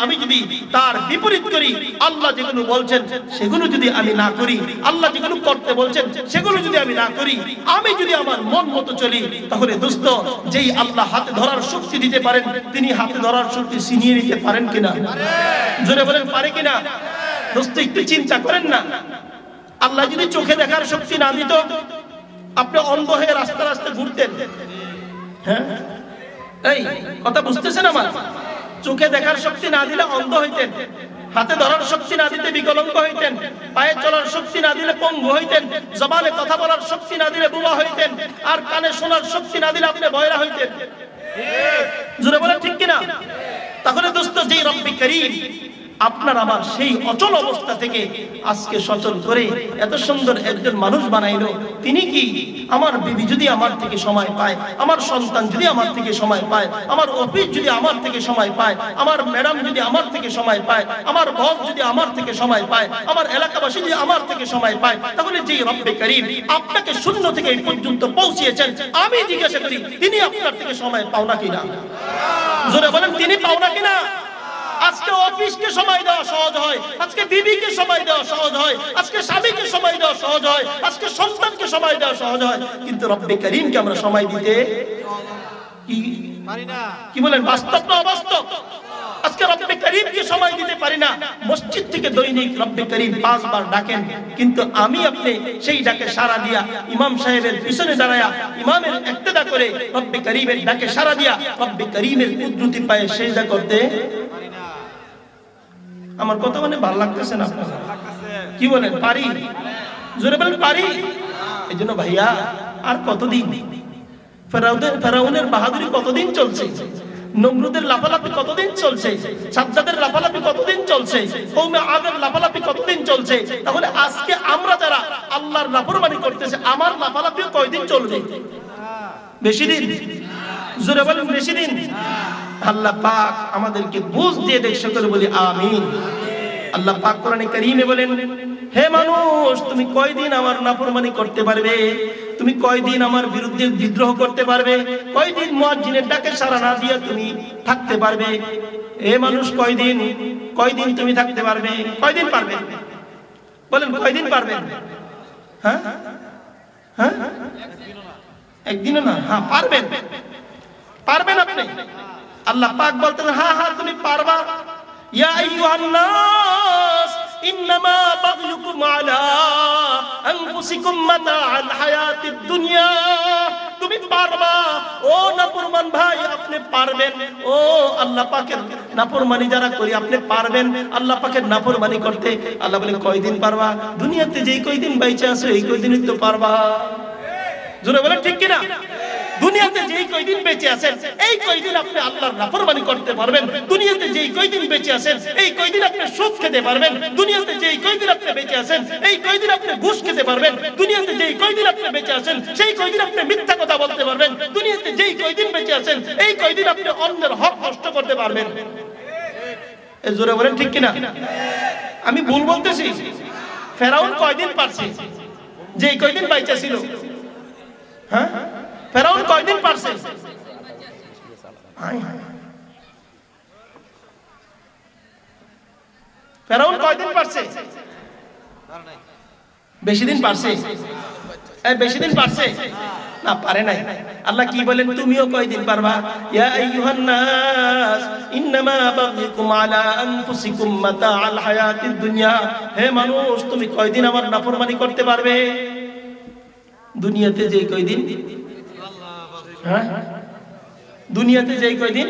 আমি যদি তার বিপরীত করি, আল্লাহ যেগুলো বলছেন সেগুলো যদি আমি না করি, আল্লাহ যেগুলো করতে বলছেন সেগুলো যদি আমি না করি, আমি যদি আমার মন মতো চলি, তাহলে দোস্ত যেই আল্লাহ হাতে ধরার শক্তি দিতে পারেন তিনি হাতে ধরার শক্তি ছিনিয়ে নিতে পারেন কিনা? জোরে বলেন পারে কিনা? দোস্ত একটু চিন্তা করেন না, আল্লাহ যদি চোখে দেখার শক্তি না দিত, আপনি অন্ধ হয়ে রাস্তা রাস্তা ঘুরতেন? হ্যাঁ, এই কথা বুঝতেছেন আমার? চোখে দেখার শক্তি না দিলে অন্ধ হইতেন, হাতে ধরার শক্তি না দিতে বিকলাঙ্গ হইতেন, পায়ে চলার শক্তি না দিলে পঙ্গু হইতেন, জবানে কথা বলার শক্তি না দিলে বোবা হইতেন, আর কানে শোনার শক্তি না দিলে আপনি বয়রা হইতেন। জোরে বলেন ঠিক কিনা? তাহলে দোস্ত যেই রব্বি কারীম আপনার আমার সেই অচল অবস্থা থেকে আজকে সচল করে এত সুন্দর একজন মানুষ বানাইলো, তিনি কি আমার বিবি যদি আমার থেকে সময় পায়, আমার সন্তান যদি আমার থেকে সময় পায়, আমার অফিস যদি আমার থেকে সময় পায়, আমার ম্যাডাম যদি আমার থেকে সময় পায়, আমার বস যদি আমার থেকে সময় পায়, আমার এলাকাবাসী যদি আমার থেকে সময় পায়, তাহলে যেই রব্বে কারীম আপনাকে শূন্য থেকে এই পর্যন্ত পৌঁছিয়েছেন, আমি জিজ্ঞাসা করি তিনি আপনার থেকে সময় পাও না কিনা? জোরে বলেন তিনি পাও না কিনা? আজকে অফিসকে সময় দেওয়া সহজ হয়, আজকে বিবিকে সময় দেওয়া সহজ হয়, আজকে স্বামীকে সময় দেওয়া সহজ হয়, আজকে সন্তানকে সময় দেওয়া সহজ হয়, কিন্তু রব্বে কারীমকে আমরা সময় দিতে পারি না। কি বলেন বাস্তব না অবাস্তব? আজকে রব্বে কারীমকে সময় দিতে পারি না। মসজিদ থেকে দৈনিক রব্বে কারীম 5 বার ডাকেন, কিন্তু আমি আপনি সেই ডাকে সাড়া দিয়া ইমাম সাহেবের পিছনে দাঁড়ায়া ইমামের ইক্তেদা করে রব্বে কারীমের ডাকে সাড়া দিয়া রব্বে কারীমের কুদরতি পায়ে সিজদা করতে পারি না। আমার কথা মানে ভালো লাগতেছে না আপনার? কি বলেন পারি? জোরে বলেন পারি। এইজন্য ভাইয়া আর কতদিন ফেরাউনের বাহাদুরি কতদিন চলছে, নমরুদের লাফালাফি কতদিন চলছে, সাদ্দাদের লাফালাফি কতদিন চলছে, কওমে আদের লাফালাফি কতদিন চলছে। তাহলে আজকে আমরা যারা আল্লাহর নাফরমানি করতেছে, আমার লাফালাফি কয়দিন চলবে? বেশি দিন? জোরে বলেন বেশি দিন। আল্লাহ পাক আমাদেরকে বুঝ দিয়ে দেখ, সকলে বলি আমিন। আল্লাহ পাক কোরআনে কারীমে বলেন, হে মানুষ, তুমি কয়দিন আমার নাফরমানি করতে পারবে? তুমি কয়দিন আমার বিরুদ্ধে বিদ্রোহ করতে পারবে? কয়দিন মুয়াজ্জিনের ডাকে সাড়া না দিয়ে তুমি থাকতে পারবে? হে মানুষ, কয়দিন তুমি থাকতে পারবে? কয়দিন পারবে? বলেন কয়দিন পারবেন? হ্যাঁ হ্যাঁ, একদিনও না? হ্যাঁ পারবেন, পারবেন আপনি। আল্লাহ পাক বলতেন, হ্যাঁ হ্যাঁ তুমি পারবা। ইয়া আইয়ুহান নাস ইন্নামা বাগয়ুকুম আলা আনফুসিকুম মাতাআল হায়াতিদ দুনিয়া। তুমি পারবা ও নাফরমান ভাই, আপনি পারবেন। ও আল্লাহ পাকের নাফরমানি যারা করি, আপনি পারবেন আল্লাহ পাকের নাফরমানি করতে। আল্লাহ বলে কয়দিন পারবা? দুনিয়াতে যেই কয়দিন বাইচে আছো এই কয়দিনই তো পারবা। জোরে বলেন ঠিক কিনা? দুনিয়াতে যেই কয়দিন বেঁচে আছেন এই কয়দিন আপনি আল্লাহর নাফরমানি করতে পারবেন। দুনিয়াতে যেই কয়দিন বেঁচে আছেন এই কয়দিন আপনি সুদ খেতে পারবেন। দুনিয়াতে যেই কয়দিন আপনি বেঁচে আছেন এই কয়দিন আপনি ঘুষ খেতে পারবেন। দুনিয়াতে যেই কয়দিন আপনি বেঁচে আছেন সেই কয়দিন আপনি মিথ্যা কথা বলতে পারবেন। দুনিয়াতে যেই কয়দিন বেঁচে আছেন এই কয়দিন আপনি অন্যের হক নষ্ট করতে পারবেন। এই জোরে বলেন ঠিক কিনা? আমি ভুল বলতেছি? ফেরাউন কয়দিন পারছে? যেই কয়দিন বেঁচে ছিল। হ্যাঁ, ফেরাউন কয়দিন পারছে? ফেরাউন কয়দিন পারছে? বেশি দিন পারছে? বেশি দিন পারছে না? পারে নাই। আল্লাহ কি বলেন, তুমিও কয়দিন পারবা? ইয়া আইয়ুহান নাস ইন্নামা বাগয়ুকুম আলা আনফুসিকুম মাতাআল হায়াতিদ দুনিয়া। হে মানুষ, তুমি কয়দিন আমার নাফরমানি করতে পারবে? দুনিয়াতে যেই কয়দিন, হ্যাঁ দুনিয়াতে যেই কয়দিন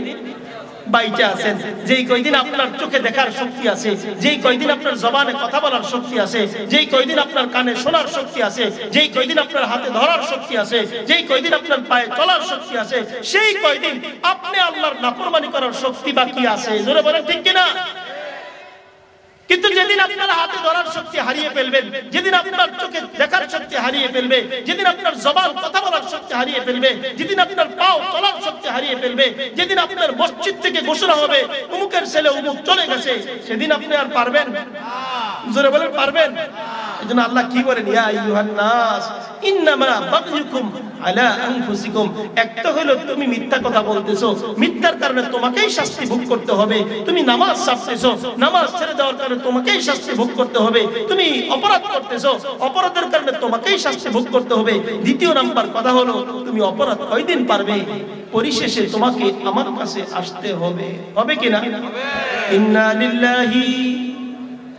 বাইচে আছেন, যেই কয়দিন আপনার চোখে দেখার শক্তি আছে, যেই কয়দিন আপনার জবানে কথা বলার শক্তি আছে, যেই কয়দিন আপনার কানে শোনার শক্তি আছে, যেই কয়দিন আপনার হাতে ধরার শক্তি আছে, যেই কয়দিন আপনার পায়ে চলার শক্তি আছে, সেই কয়দিন আপনি আল্লাহর নাফরমানি করার শক্তি বাকি আছে। জোরে বলেন ঠিক কিনা? কিন্তু যেদিন আপনার হাতে ধরার শক্তি হারিয়ে ফেলবেন, যেদিন আপনার চোখে দেখার শক্তি হারিয়ে ফেলবে, যেদিন আপনার জবান কথা বলার শক্তি হারিয়ে ফেলবে, যেদিন আপনার পাও চলার শক্তি হারিয়ে ফেলবে, যেদিন আপনার মসজিদ থেকে ঘোষণা হবে অমুকের ছেলে অমুক চলে গেছে, সেদিন আপনি আর পারবেন? জোরে বলেন পারবেন? এজন্য আল্লাহ কি বলেন, ইয়া আইয়ুহান নাস ইন্নামা বাগয়ুকুম আলা আনফুসিকুম। একটা হলো তুমি মিথ্যা কথা বলতেছো, মিথ্যার কারণে তোমাকেই শাস্তি ভোগ করতে হবে। তুমি নামাজ ছাড়তেছো, নামাজ ছেড়ে দেওয়ার কারণে তোমাকেই শাস্তি ভোগ করতে হবে। তুমি অপরাধ করতেছো, অপরাধের কারণে তোমাকেই শাস্তি ভোগ করতে হবে। দ্বিতীয় নাম্বার কথা হলো, তুমি অপরাধ কয়দিন পারবে? পরিশেষে তোমাকে আমার কাছে আসতে হবে। হবে কিনা? ইন্না লিল্লাহি,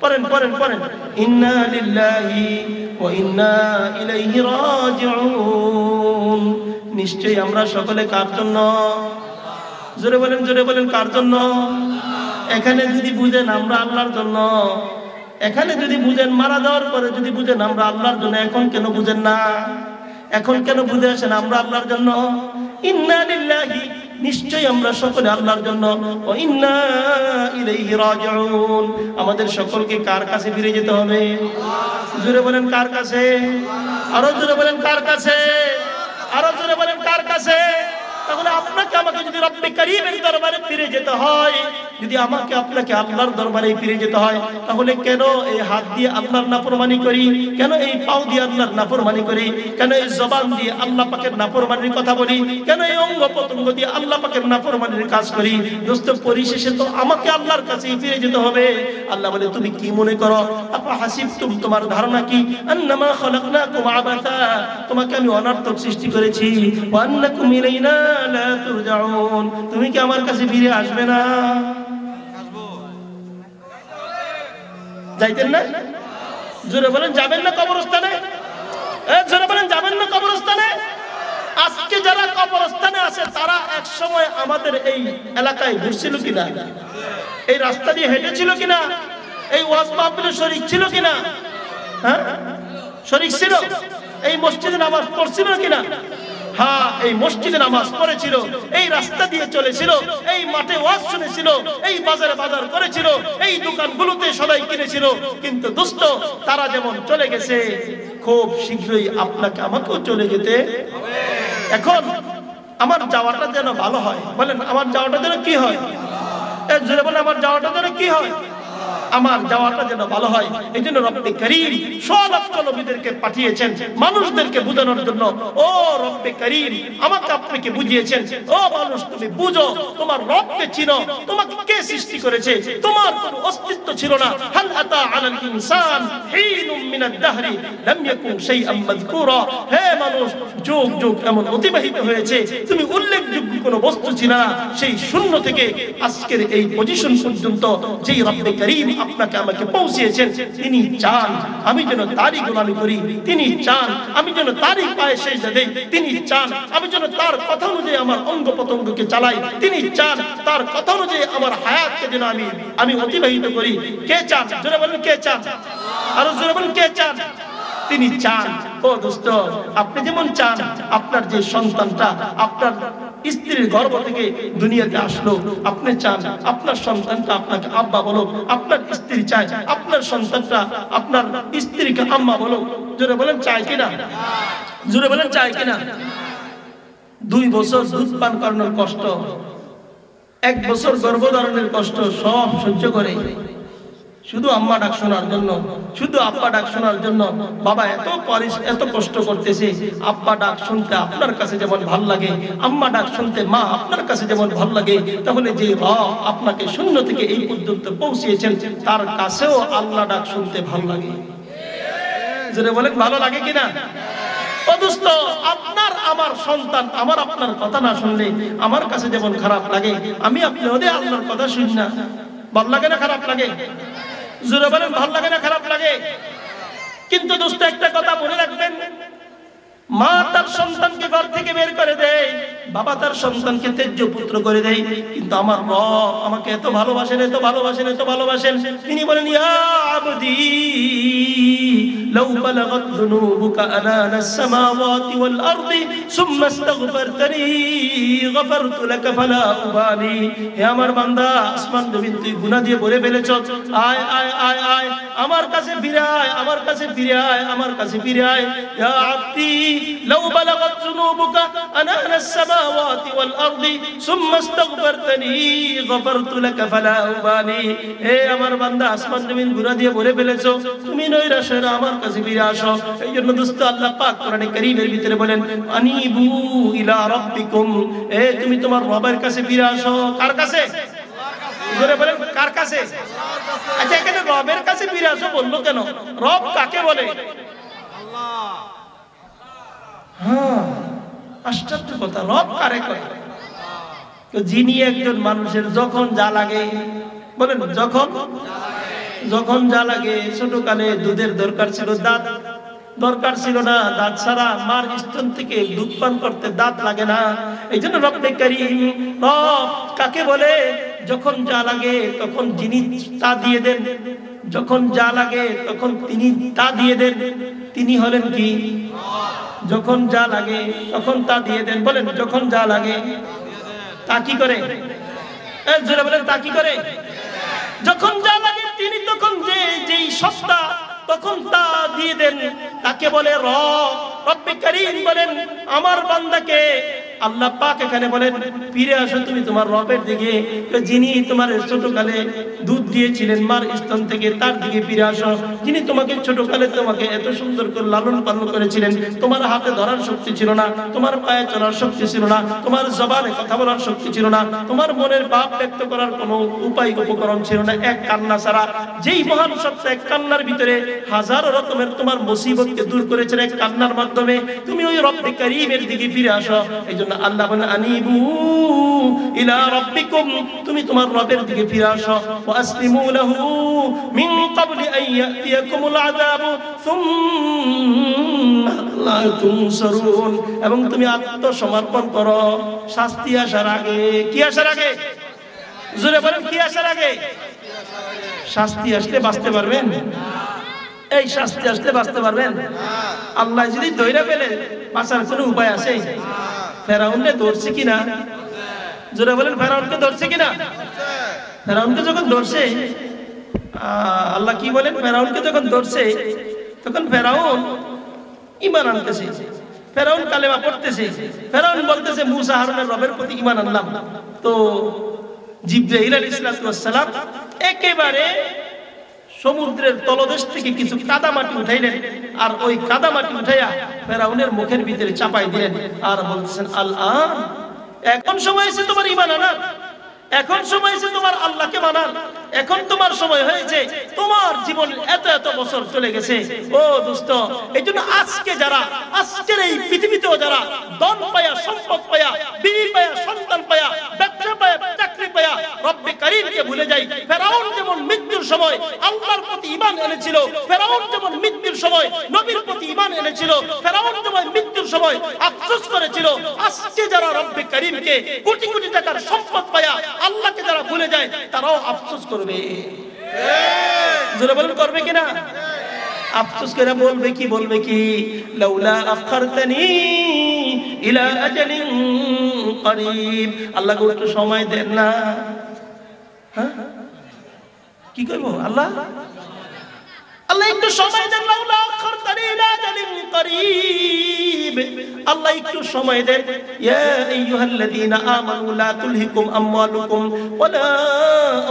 পড়েন পড়েন পড়েন, ইন্না লিল্লাহি ওয়া ইন্না ইলাইহি রাজিউন। নিশ্চয়ই আমরা সকলে কার জন্য? জোরে বলেন কার জন্য? এখানে যদি বুঝেন আমরা আল্লাহর জন্য, এখানে যদি বুঝেন মারা যাওয়ার পরে যদি বুঝেন আমরা আল্লাহর জন্য, এখন কেন বুঝেন না? এখন কেন বুঝে আসেন আমরা আল্লাহর জন্য? ইন্না লিল্লাহি, নিশ্চয়ই আমরা সকলে আল্লাহর জন্য, ওয়া ইন্না ইলাইহি রাজিউন। আমাদের সকলকে কার কাছে ফিরে যেতে হবে? জোরে বলেন কার কাছে? আরো জোরে বলেন কার কাছে? আরো জোরে বলেন কার কাছে? তাহলে আপনাকে আমাকে যদি রব্বে কারীমের দরবারে ফিরে যেতে হয়, যদি আমাকে আপনাকে আল্লাহর দরবারে ফিরে যেতে হয়, তাহলে কেন এই হাত দিয়ে আল্লাহর নাফরমানি করি? কেন এই পাও দিয়ে আল্লাহর নাফরমানি করি? কেন এই জবান দিয়ে আল্লাহ পাকের নাফরমানির কথা বলি? কেন এই অঙ্গ প্রত্যঙ্গ দিয়ে আল্লাহ পাকের নাফরমানির কাজ করি? দোস্ত, পরিশেষে তো আমাকে আল্লাহর কাছেই ফিরে যেতে হবে। আল্লাহ বলে, তুমি কি মনে করো? আফা হাসিবতুম, তোমার ধারণা কি? আন্নামা খালাকনাকুম আবাসা, তোমাকে আমি অনর্থক সৃষ্টি করেছি। ওয়া আন্নাকুম ইলাইনা লা তুরজাউন, তুমি কি আমার কাছে ফিরে আসবে না? যাইতেন না? জোরে বলেন যাবেন না কবরস্থানে? জোরে বলেন যাবেন না কবরস্থানে? আজকে যারা কবরস্থানে আছে তারা এক সময় আমাদের এই এলাকায় ঘুরছিল কিনা? এই রাস্তা দিয়ে হেঁটেছিল কিনা? এই ওয়াজ মাহফিলে শরীক ছিল কিনা? হ্যাঁ শরীক ছিল? এই মসজিদে নামাজ পড়ছিল কিনা? হ্যাঁ, এই মসজিদে নামাজ পড়েছিল, এই রাস্তা দিয়ে চলেছিল, এই মাঠে ওয়াজ শুনেছিল, এই বাজারে বাজার করেছিল, এই দোকানগুলোতে সদাই কিনেছিল। কিন্তু দোস্ত, তারা যেমন চলে গেছে, খুব শীঘ্রই আপনাকে আমাকেও চলে যেতে হবে। এখন আমার যাওয়াটা যেন ভালো হয়। বলেন, আমার যাওয়াটা যেন কি হয়? জোরে বলেন, আমার যাওয়াটা যেন কি হয়? আমার যাওয়াটা যেন ভালো হয়। এই জন্য রব্বে করিম সলক্ষ নবীদেরকে পাঠিয়েছেন মানুষদেরকে বোঝানোর জন্য। ও রব্বে করিম, আমাকে আপনাকে বুঝিয়েছেন, ও মানুষ তুমি বুঝো, তোমার রবকে চিনো, তোমাকে কে সৃষ্টি করেছে, তোমার কোনো অস্তিত্ব ছিল না। হাল আতা আলাল ইনসান হিনুম মিনাদ দাহরি লাম ইয়াকুন শাইআন মাযকুরা। হে মানুষ, যুগ যুগ এমন অতিবাহিত হয়েছে, তুমি উল্লেখযোগ্য কোনো বস্তু ছিল না। সেই শূন্য থেকে আজকের এই পজিশন পর্যন্ত যেই রব্বে করিম আপনাকে আমাকে পৌঁছিয়েছেন, তিনি চান আমি যেন তারই গোলামি করি। তিনি চান আমি যেন তারই পায়ে সেজদা দেই। তিনি চান আমি যেন তার কথা অনুযায়ী আমার অঙ্গ প্রত্যঙ্গকে চালাই। তিনি চান তার কথা অনুযায়ী আমার হায়াতকে যেন আমি অতিবাহিত করি। কে চান? জোরে বলেন, কে চান? আরো জোরে বলেন, কে চান? তিনি চান। ও দোস্ত, আপনি যেমন চান আপনার যে সন্তানটা আপনার স্ত্রীর গর্ভ থেকে দুনিয়াতে আসলো, আপনি চান আপনার সন্তানটা আপনাকে আব্বা বলো, আপনার স্ত্রী চায় আপনার সন্তানটা আপনার স্ত্রীকে আম্মা বলো। জোরে বলেন, চায় কিনা? জোরে বলেন, চায় কিনা? 2 বছর দুধ পান করানোর কষ্ট, 1 বছর গর্ভধারণের কষ্ট সব সহ্য করে শুধু আম্মা ডাক শোনার জন্য, শুধু আব্বা ডাক শোনার জন্য। বাবা এত কষ্ট করতেছে, আব্বা ডাক শুনতে আপনার কাছে যেমন ভাল লাগে, আম্মা ডাক শুনতে মা আপনার কাছে যেমন ভাল লাগে, তাহলে যে রব আপনাকে শূন্য থেকে এই পর্যন্ত পৌঁছিয়েছেন, তার কাছেও আল্লাহ ডাক শুনতে ভাল লাগে। যেটা বলেন, ভালো লাগে কিনা? দোস্ত, আপনার আমার সন্তান আমার আপনার কথা না শুনলে আমার কাছে যেমন খারাপ লাগে, আমি আপনি ওদের আল্লাহর কথা শুনি না, ভাল লাগে না? খারাপ লাগে? জোরে বলেন, ভাল লাগে না খারাপ লাগে? কিন্তু দোস্ত, একটা কথা মনে রাখবেন, মা তার সন্তানকে ঘর থেকে বের করে দেয়, বাবা তার সন্তানকে ত্যায্য পুত্র করে দেয়, কিন্তু আমার রব আমাকে এত ভালোবাসেন, এত ভালোবাসেন, এত ভালোবাসেন। তিনি বলেন, ইয়া আবদি লাউ বালাগাত যুনুবুকা আনানাস সামাওয়াতি ওয়াল আরদি সুম্মা ইস্তাগফারতানি গফারতু লাকা ফালা উবালি। হে আমার বান্দা, আসমান জমিন তুই গুনাহ দিয়ে ভরে ফেলেছ, আয় আয় আয় আয় আমার কাছে ফিরে আয়, আমার কাছে ফিরে আয়, আমার কাছে ফিরে আয়। ইয়া আবদি লাউ বালাগাত যুনুবুকা আনানাস সামাওয়াতি ওয়াল আরদি সুম্মা ইস্তাগফারতানি গফারতু লাকা ফালা উবালি। হে আমার বান্দা, আসমান জমিন গুনাহ দিয়ে ভরে ফেলেছো, তুমি নৈরাশ হয়ে আমার কাছে ফিরে আসো। এই জন্য দোস্ত, আল্লাহ পাক কোরআনে কারীমের ভিতরে বলেন, আনিবু ইলা রাব্বিকুম, তুমি তোমার রবের কাছে ফিরে আসো। কার কাছে? জোরে বলেন, কার কাছে? আচ্ছা, এখানে রবের কাছে ফিরে আসো বললো কেন? রব কাকে বলে? আল্লাহ। হ্যাঁ, আশ্চর্য কথা, রব কারে কয়? তো যিনি একজন মানুষের যখন যা লাগে, বলেন যখন যা লাগে। ছোটকালে দুধের দরকার ছিল, দাঁত দরকার ছিল না, দাঁত ছাড়া মার স্তন থেকে দুধ পান করতে দাঁত লাগে না। এই জন্য রব্বে কারীম, রব কাকে বলে? যখন যা লাগে তখন যিনি তা দিয়ে দেন, যখন যা লাগে তখন তিনি তা দিয়ে দেন। তিনি হলেন কি? যখন যা লাগে তখন তা দিয়ে দেন। বলেন, যখন যা লাগে তা কি করে? জোরে বলেন, তা কি করে? যখন যা লাগে তিনি তখন যেই সত্তা তখন তা দিয়ে দেন, তাকে বলে রব। রব্বে কারীম বলেন, আমার বান্দাকে আল্লাহ পাক এখানে বলেন, ফিরে আসো তুমি তোমার রবের দিকে, যিনি তোমার ছোটকালে দুধ দিয়েছিলেন মার স্তন থেকে, তার দিকে ফিরে আসো। যিনি তোমাকে ছোটকালে তোমাকে এত সুন্দর করে লালন পালন করেছিলেন, তোমার হাতে ধরার শক্তি ছিল না, তোমার পায়ে চলার শক্তি ছিল না, তোমার জবানে কথা বলার শক্তি ছিল না, তোমার মনের ভাব ব্যক্ত করার কোনো উপায় উপকরণ ছিল না, এক কান্না ছাড়া। যেই মহান সত্তা এক কান্নার ভিতরে হাজারো রকমের তোমার মুসিবতকে দূর করেছেন এক কান্নার মাধ্যমে, তুমি ওই রব্বে কারীমের দিকে ফিরে আসো। এই জন্য আল্লাহ বলেন, আনিবু ইলা রাব্বিকুম, তুমি তোমার রবের দিকে ফিরে আসো। ওয়া আসলিমু লাহু মিন ক্বাবলি আন ইয়াতিয়াকুমুল আযাবু সুম্মা লা তুনসারুন, এবং তুমি আত্মসমর্পণ করো শাস্তি আসার আগে। কি আসার আগে? জোরে বলেন, কি আসার আগে? শাস্তি আসলে বাঁচতে পারবেন? এই শাস্তি আসলে বাঁচতে পারবেন? আল্লাহ যদি ধইরা ফেলে বাঁচার কোনো উপায় আছে? ফেরাউনকে ধরছে কিনা? জোরে বলেন, ফেরাউনকে ধরছে কিনা? ফেরাউনকে যখন ধরছে, আল্লাহ কি বলেন, ফেরাউনকে যখন ধরছে তখন ফেরাউন ঈমান আনতেছে, ফেরাউন কালেমা পড়তেছে, ফেরাউন বলতেছে মুসা হারুনের রবের প্রতি ঈমান আনলাম। তো জিবরাইল আলাইহিস সালাম একেবারে সমুদ্রের তলদেশ থেকে কিছু কাদামাটি উঠাইলেন, আর ওই কাদামাটি উঠাইয়া ফেরাউনের মুখের ভিতরে চাপাই দিলেন, আর বলতেছেন আল-আন, এখন সময় এসে তোমার ঈমান আনার, এখন সময় এসে তোমার আল্লাহকে মানার, এখন তোমার সময় হয়েছে। তোমার জীবন এত এত বছর চলে গেছে ও দোস্ত। এইজন্য আজকে যারা, আজকের এই পৃথিবীতেও যারা ধন পায়া, সম্পদ পায়া, বিবি পায়া, সন্তান পায়া, ব্যবসা পায়া, চাকরি পায়া রব্বে কারীমকে ভুলে যায়। ফেরাউন যেমন মৃত্যুর সময় আল্লাহর প্রতি ঈমান এনেছিল, ফেরাউন যেমন মৃত্যুর সময় নবীর প্রতি ঈমান এনেছিল, ফেরাউন যেমন মৃত্যুর সময় আফসোস করেছিল, আজকে যারা রব্বে কারীমকে কোটি কোটি টাকার সম্পদ পায়া আল্লাহকে যারা ভুলে যায় তারাও আফসোস করবে। জোরে বলেন, করবে কিনা? আফসোস করে বলবে কি, বলবে কি, লাউলা আখারতানি ইলা আজালিন করিব, আল্লাহ গো একটু সময় দেন না। হ্যাঁ, কি করব? আল্লাহ আল্লাহ একটু সময় দেন, লাউলা আখারতানি ইলা আজালিন করিব, আল্লাহ একটু সময় দেন। ইয়া আইয়ুহাল্লাযীনা আমানু লা তুলহিকুম আমওয়ালুকুম ওয়ালা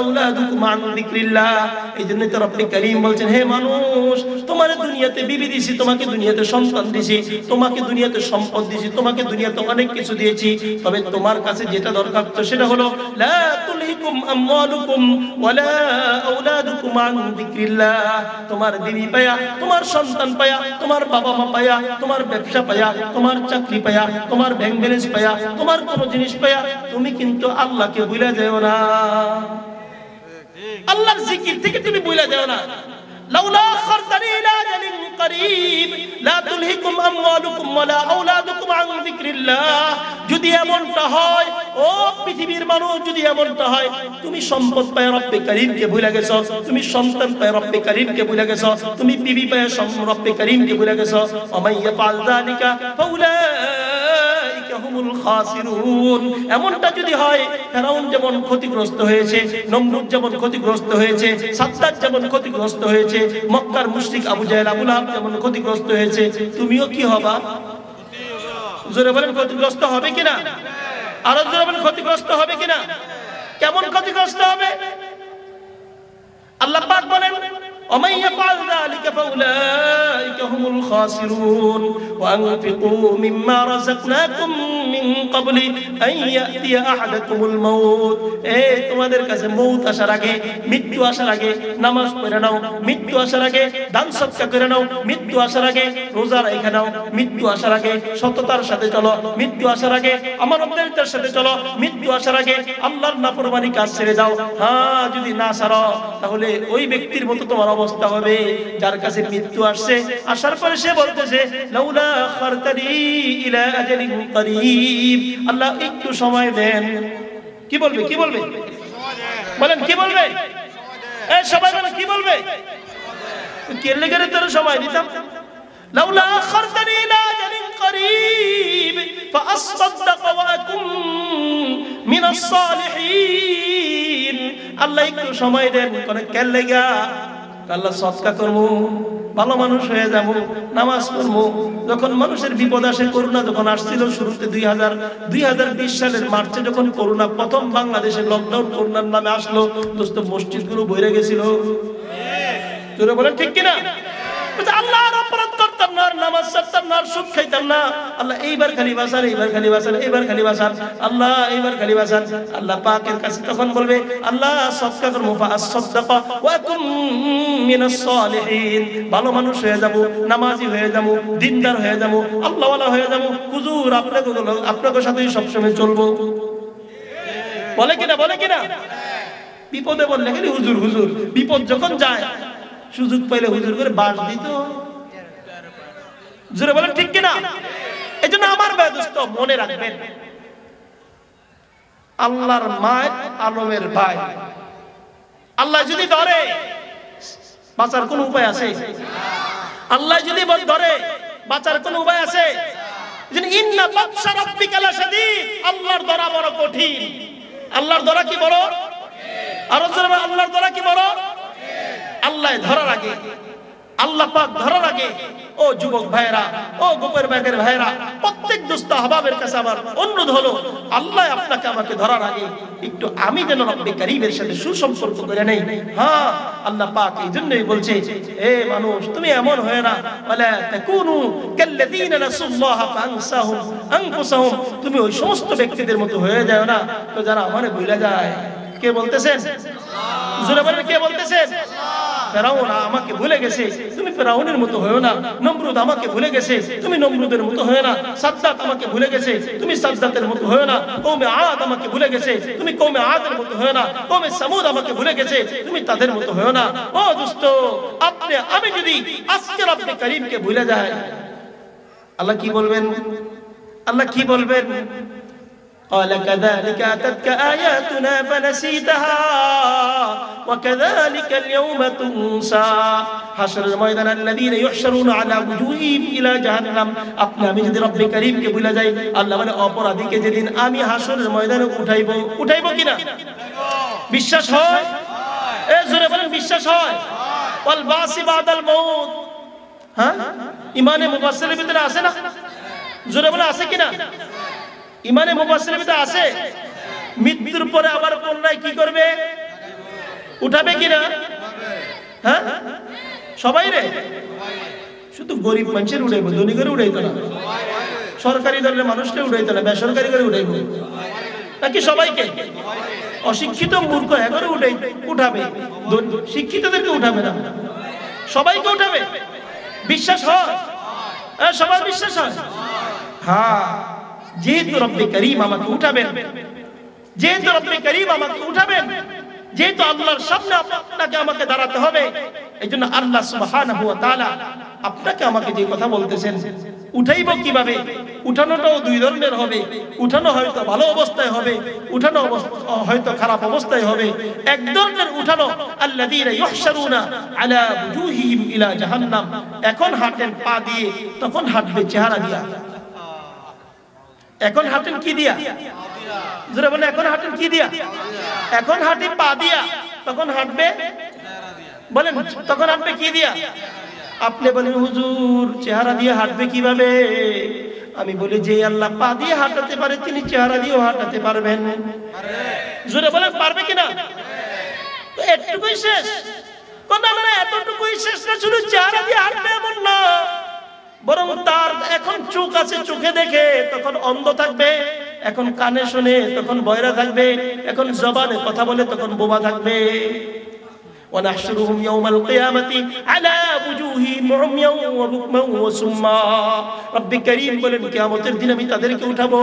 আওলাদুকুম আন যিকরিল্লাহ। এইজন্য তো রব্বে কারীম বলছেন, হে মানুষ, তোমার দুনিয়াতে বিবি দিয়েছি, তোমাকে দুনিয়াতে সন্তান দিয়েছি, তোমাকে দুনিয়াতে সম্পদ দিয়েছি, তোমাকে দুনিয়াতে অনেক কিছু দিয়েছি, তবে তোমার কাছে যেটা দরকার তো সেটা হলো লা তুলহিকুম আমওয়ালুকুম ওয়ালা আওলাদুকুম আন যিকরিল্লাহ। তোমার বিবি পায়া, তোমার সন্তান পায়া, তোমার বাবা মা পায়া, তোমার ব্যবসা পায়া, তোমার চাকরি পায়া, তোমার ব্যাংক ব্যালেন্স পায়া, তোমার কোন জিনিস পায়া তুমি কিন্তু আল্লাহকে ভুলে যাও না, আল্লাহর জিকির থেকে তুমি ভুলে যাও না। লাউলা আখারতানি ইলা আজালিন করিব লা তুলহিকুম আমওয়ালুকুম ওয়ালা আওলাদুকুম আন যিকরিল্লাহ। যদি এমনটা হয় ও পৃথিবীর মানুষ, যদি এমনটা হয় তুমি সম্পদ পায় রব্বে কারীমকে ভুলে গেছো, তুমি সন্তান পায় রব্বে কারীমকে ভুলে গেছো, তুমি বিবি পায় রব্বে কারীমকে ভুলে গেছো, ওমাইয়া ফাল যালিকা ফাউলাইকা হুমুল খাসিরুন। এমনটা যদি হয়, ফেরাউন যেমন ক্ষতিগ্রস্ত হয়েছে, নমরুদ যেমন ক্ষতিগ্রস্ত হয়েছে, সাদ্দাত যেমন ক্ষতিগ্রস্ত হয়েছে, মক্কার মুশরিক আবু জাহেল আবু লাহাব যেমন ক্ষতিগ্রস্ত হয়েছে, তুমিও কি হবা? জোরে বলেন, ক্ষতিগ্রস্ত হবে কিনা? আরো জোরে বলেন, ক্ষতিগ্রস্ত হবে কিনা? কেমন ক্ষতিগ্রস্ত হবে? আল্লাহ পাক বলেন, ومن يفعل ذلك فأولئك هم الخاسرون وأنفقوا مما رزقناكم من قبل أن يأتي أحدكم الموت। তোমাদের কাছে মউত আসার আগে, মৃত্যু আসার আগে নামাজ পড়ে নাও, মৃত্যু আসার আগে দান সদকা করে নাও, মৃত্যু আসার আগে রোজা রেখে নাও, মৃত্যু আসার আগে সততার সাথে চলো, মৃত্যু আসার আগে আমানতের সাথে চলো, মৃত্যু আসার আগে আল্লাহর নাফরমানি কাজ ছেড়ে দাও। হ্যাঁ, যদি না ছাড়ো তাহলে ওই ব্যক্তির মতো তোমার অবস্থা হবে যার কাছে মৃত্যু আসছে, আসার পরে সে বলতেছে লাউলা আখারতানি ইলা আজালিন করিব, আল্লাহ একটু সময় দেন। কি বলবে? কি বলবে? বলেন, কি বলবে? এই সবাই বলেন, কি বলবে? কেলে গেলে তোর সময় দিতাম। লাউলা আখারতানি ইলা আজালিন করিব ফাআসসাদদাক ওয়া আকুম মিনাস সালিহিন। আল্লাহ একটু সময় দেন, কোন কেলে গা আল্লাহ সদকা করবো, ভালো মানুষ হয়ে যাবো, নামাজ পড়বো। যখন মানুষের বিপদ আসে, করোনা যখন আসছিল শুরুতে 2020 সালের মার্চে যখন করোনা প্রথম বাংলাদেশে লকডাউন করোনার নামে আসলো, দোস্ত মসজিদগুলো ভরে গেছিল। তোরা বলেন ঠিক কিনা? আল্লাহর অপরাধ করতাম না, নামাজ ছাড়তাম না, সুদ খাইতাম না। আল্লাহ এইবার খালি বাঁচান, এইবার খালি বাঁচান, এইবার খালি বাঁচান, আল্লাহ এইবার খালি বাঁচান। আল্লাহ পাকের কাছে তখন বলবে আল্লাহ সদকা করবো, ফাআসসাদদাক ওয়া কুম মিনাস সালিহিন। ভালো মানুষ হয়ে যাব, নামাজি হয়ে যাব, দিনদার হয়ে যাব, আল্লাহওয়ালা হয়ে যাব, হুজুর আপনাদের সাথেই সবসময় চলবো। বলে কিনা? বলে কিনা? বিপদে বললে খালি হুজুর হুজুর, বিপদ যখন যায় সুযোগ পাইলে হুজুর করে বাস দিত। জোরে বলেন ঠিক কিনা? এই জন্য আমার ভাই দোস্ত মনে রাখবেন, আল্লাহর মায় আলমের ভাই। আল্লাহ যদি ধরে বাঁচার কোন উপায় আছে? আল্লাহ যদি ধরে বাঁচার কোনো উপায় আছে? ইন্না বাতশা রাব্বিকা লাশাদীদ, আল্লাহর ধরা বড় কঠিন। আল্লাহর ধরা কি বড়? আর আল্লাহর ধরা কি বড়? আল্লাহ ধরার আগে, আল্লাহ পাক ধরার আগে, ও যুবক ভাইরা, ও গোপের ব্যাগের ভাইরা, প্রত্যেক দুস্থ আহবাবের কাছে আমার অনুরোধ হলো, আল্লাহ আপনাকে আমাকে ধরার আগে একটু আমি যেন রব্বে কারীমের সাথে সুসম্পর্ক করে নেই। হ্যাঁ, আল্লাহ পাক এই জন্যই বলছে, হে মানুষ, তুমি এমন হয়ে না, ওয়ালা তাকুনু কাল্লাযীনা নাসুল্লাহ ফাআনসাহুম আনফুসাহুম, তুমি ওই সমস্ত ব্যক্তিদের মতো হয়ে যাও না তো যারা আমারে ভুলে যায়। কে বলতেছেন? জোরে বলেন, কে বলতেছেন? ফেরাউন আমাকে ভুলে গেছে, তুমি ফেরাউনের মতো হয়ো না। নমরুদ আমাকে ভুলে গেছে, তুমি নমরুদের মতো হয়ো না। সাদ্দাত আমাকে ভুলে গেছে, তুমি সাদ্দাতের মতো হয়ো না। কওমে আদ আমাকে ভুলে গেছে, তুমি কওমে আদের মতো হয়ো না। কওমে সামুদ আমাকে ভুলে গেছে, তুমি তাদের মতো হয়ো না। ও দোস্ত, আমি যদি আজকে রব্বে কারীমকে ভুলে যাই, আল্লাহ কি বলবেন? আল্লাহ কি বলবেন? قال كذلك أتتك آياتنا فنسيتها وكذلك اليوم تنسى حشر الميدان الذين يحشرون على وجوههم إلى جهنم। আপনি আমি যদি রব্বে কারীমকে ভুলে যাই, আল্লাহ বলে অপরাধীকে যেদিন আমি হাসরের ময়দানে উঠাইবো কিনা? বিশ্বাস হয়? জোরে বলেন, বিশ্বাস হয়? ওয়াল বাসি বাদাল মাউত, হ্যাঁ, ইমানে মুফাসসিরের ভিতরে আছে না? জোরে বলেন, আছে কিনা? ইমানে মুফাসসিরের ভিতরে আছে, মৃত্যুর পরে আবার পুনরায় কি করবে? উঠাবে কিনা? হ্যাঁ, সবাই রে? শুধু গরিব মানুষের উঠাইব, ধনী করে উঠাইতো না। সরকারি দলের মানুষকে উঠাইতো না, বেসরকারি করে উঠাইব নাকি সবাইকে? অশিক্ষিত মূর্খ এগারো উঠাবে, শিক্ষিতদেরকে উঠাবে না, সবাইকে উঠাবে। বিশ্বাস হয়? সবার বিশ্বাস হয়? হ্যাঁ, যেহেতু রব্বে কারীম আমাকে উঠাবেন, যেহেতু রব্বে কারীম আমাকে উঠাবেন, যেহেতু আল্লাহর সামনে আপনাকে আমাকে দাঁড়াতে হবে, এইজন্য আল্লাহ সুবহানাহু ওয়া তাআলা আপনাকে আমাকে যে কথা বলতেছেন, উঠাইব কিভাবে? উঠানোটাও দুই ধরনের হবে। উঠানো হয়তো ভালো অবস্থায় হবে, উঠানো হয়তো খারাপ অবস্থায় হবে। এক ধরনের উঠানো, আল্লাযীনা ইউহশারুনা আলা ওয়ুজুহিহিম ইলা জাহান্নাম, এখন হাঁটেন পা দিয়ে, তখন হাঁটবে চেহারা দিয়া। এখন হাঁটেন কি দিয়া? জোরে বলে, এখন হাঁটেন কি দিয়া? এখন হাঁটি পা দিয়া, তখন হাঁটবে, বলেন, তখন হাঁটবে কি দিয়া? আপনি বলেন, হুজুর চেহারা দিয়ে হাঁটবে কিভাবে? আমি বলি, যে আল্লাহ পা দিয়ে হাঁটাতে পারে, তিনি চেহারা দিয়েও হাঁটাতে পারবেন। জোরে বলেন, পারবে কিনা? এতটুকুই শেষ? না, এতটুকুই শেষ না, শুধু চেহারা দিয়ে হাঁটবে এমন না, বরং তার এখন চোখ আছে, চোখে দেখে, তখন অন্ধ থাকবে। এখন কানে শুনে, তখন বয়রা থাকবে। এখন জবানে কথা বলে, তখন বোবা থাকবে। ونحشرهم يوم القيامة على وجوههم عميا وبكما وصما। রব্বে কারীম বলেন, কিয়ামতের দিন আমি তাদেরকে উঠাবো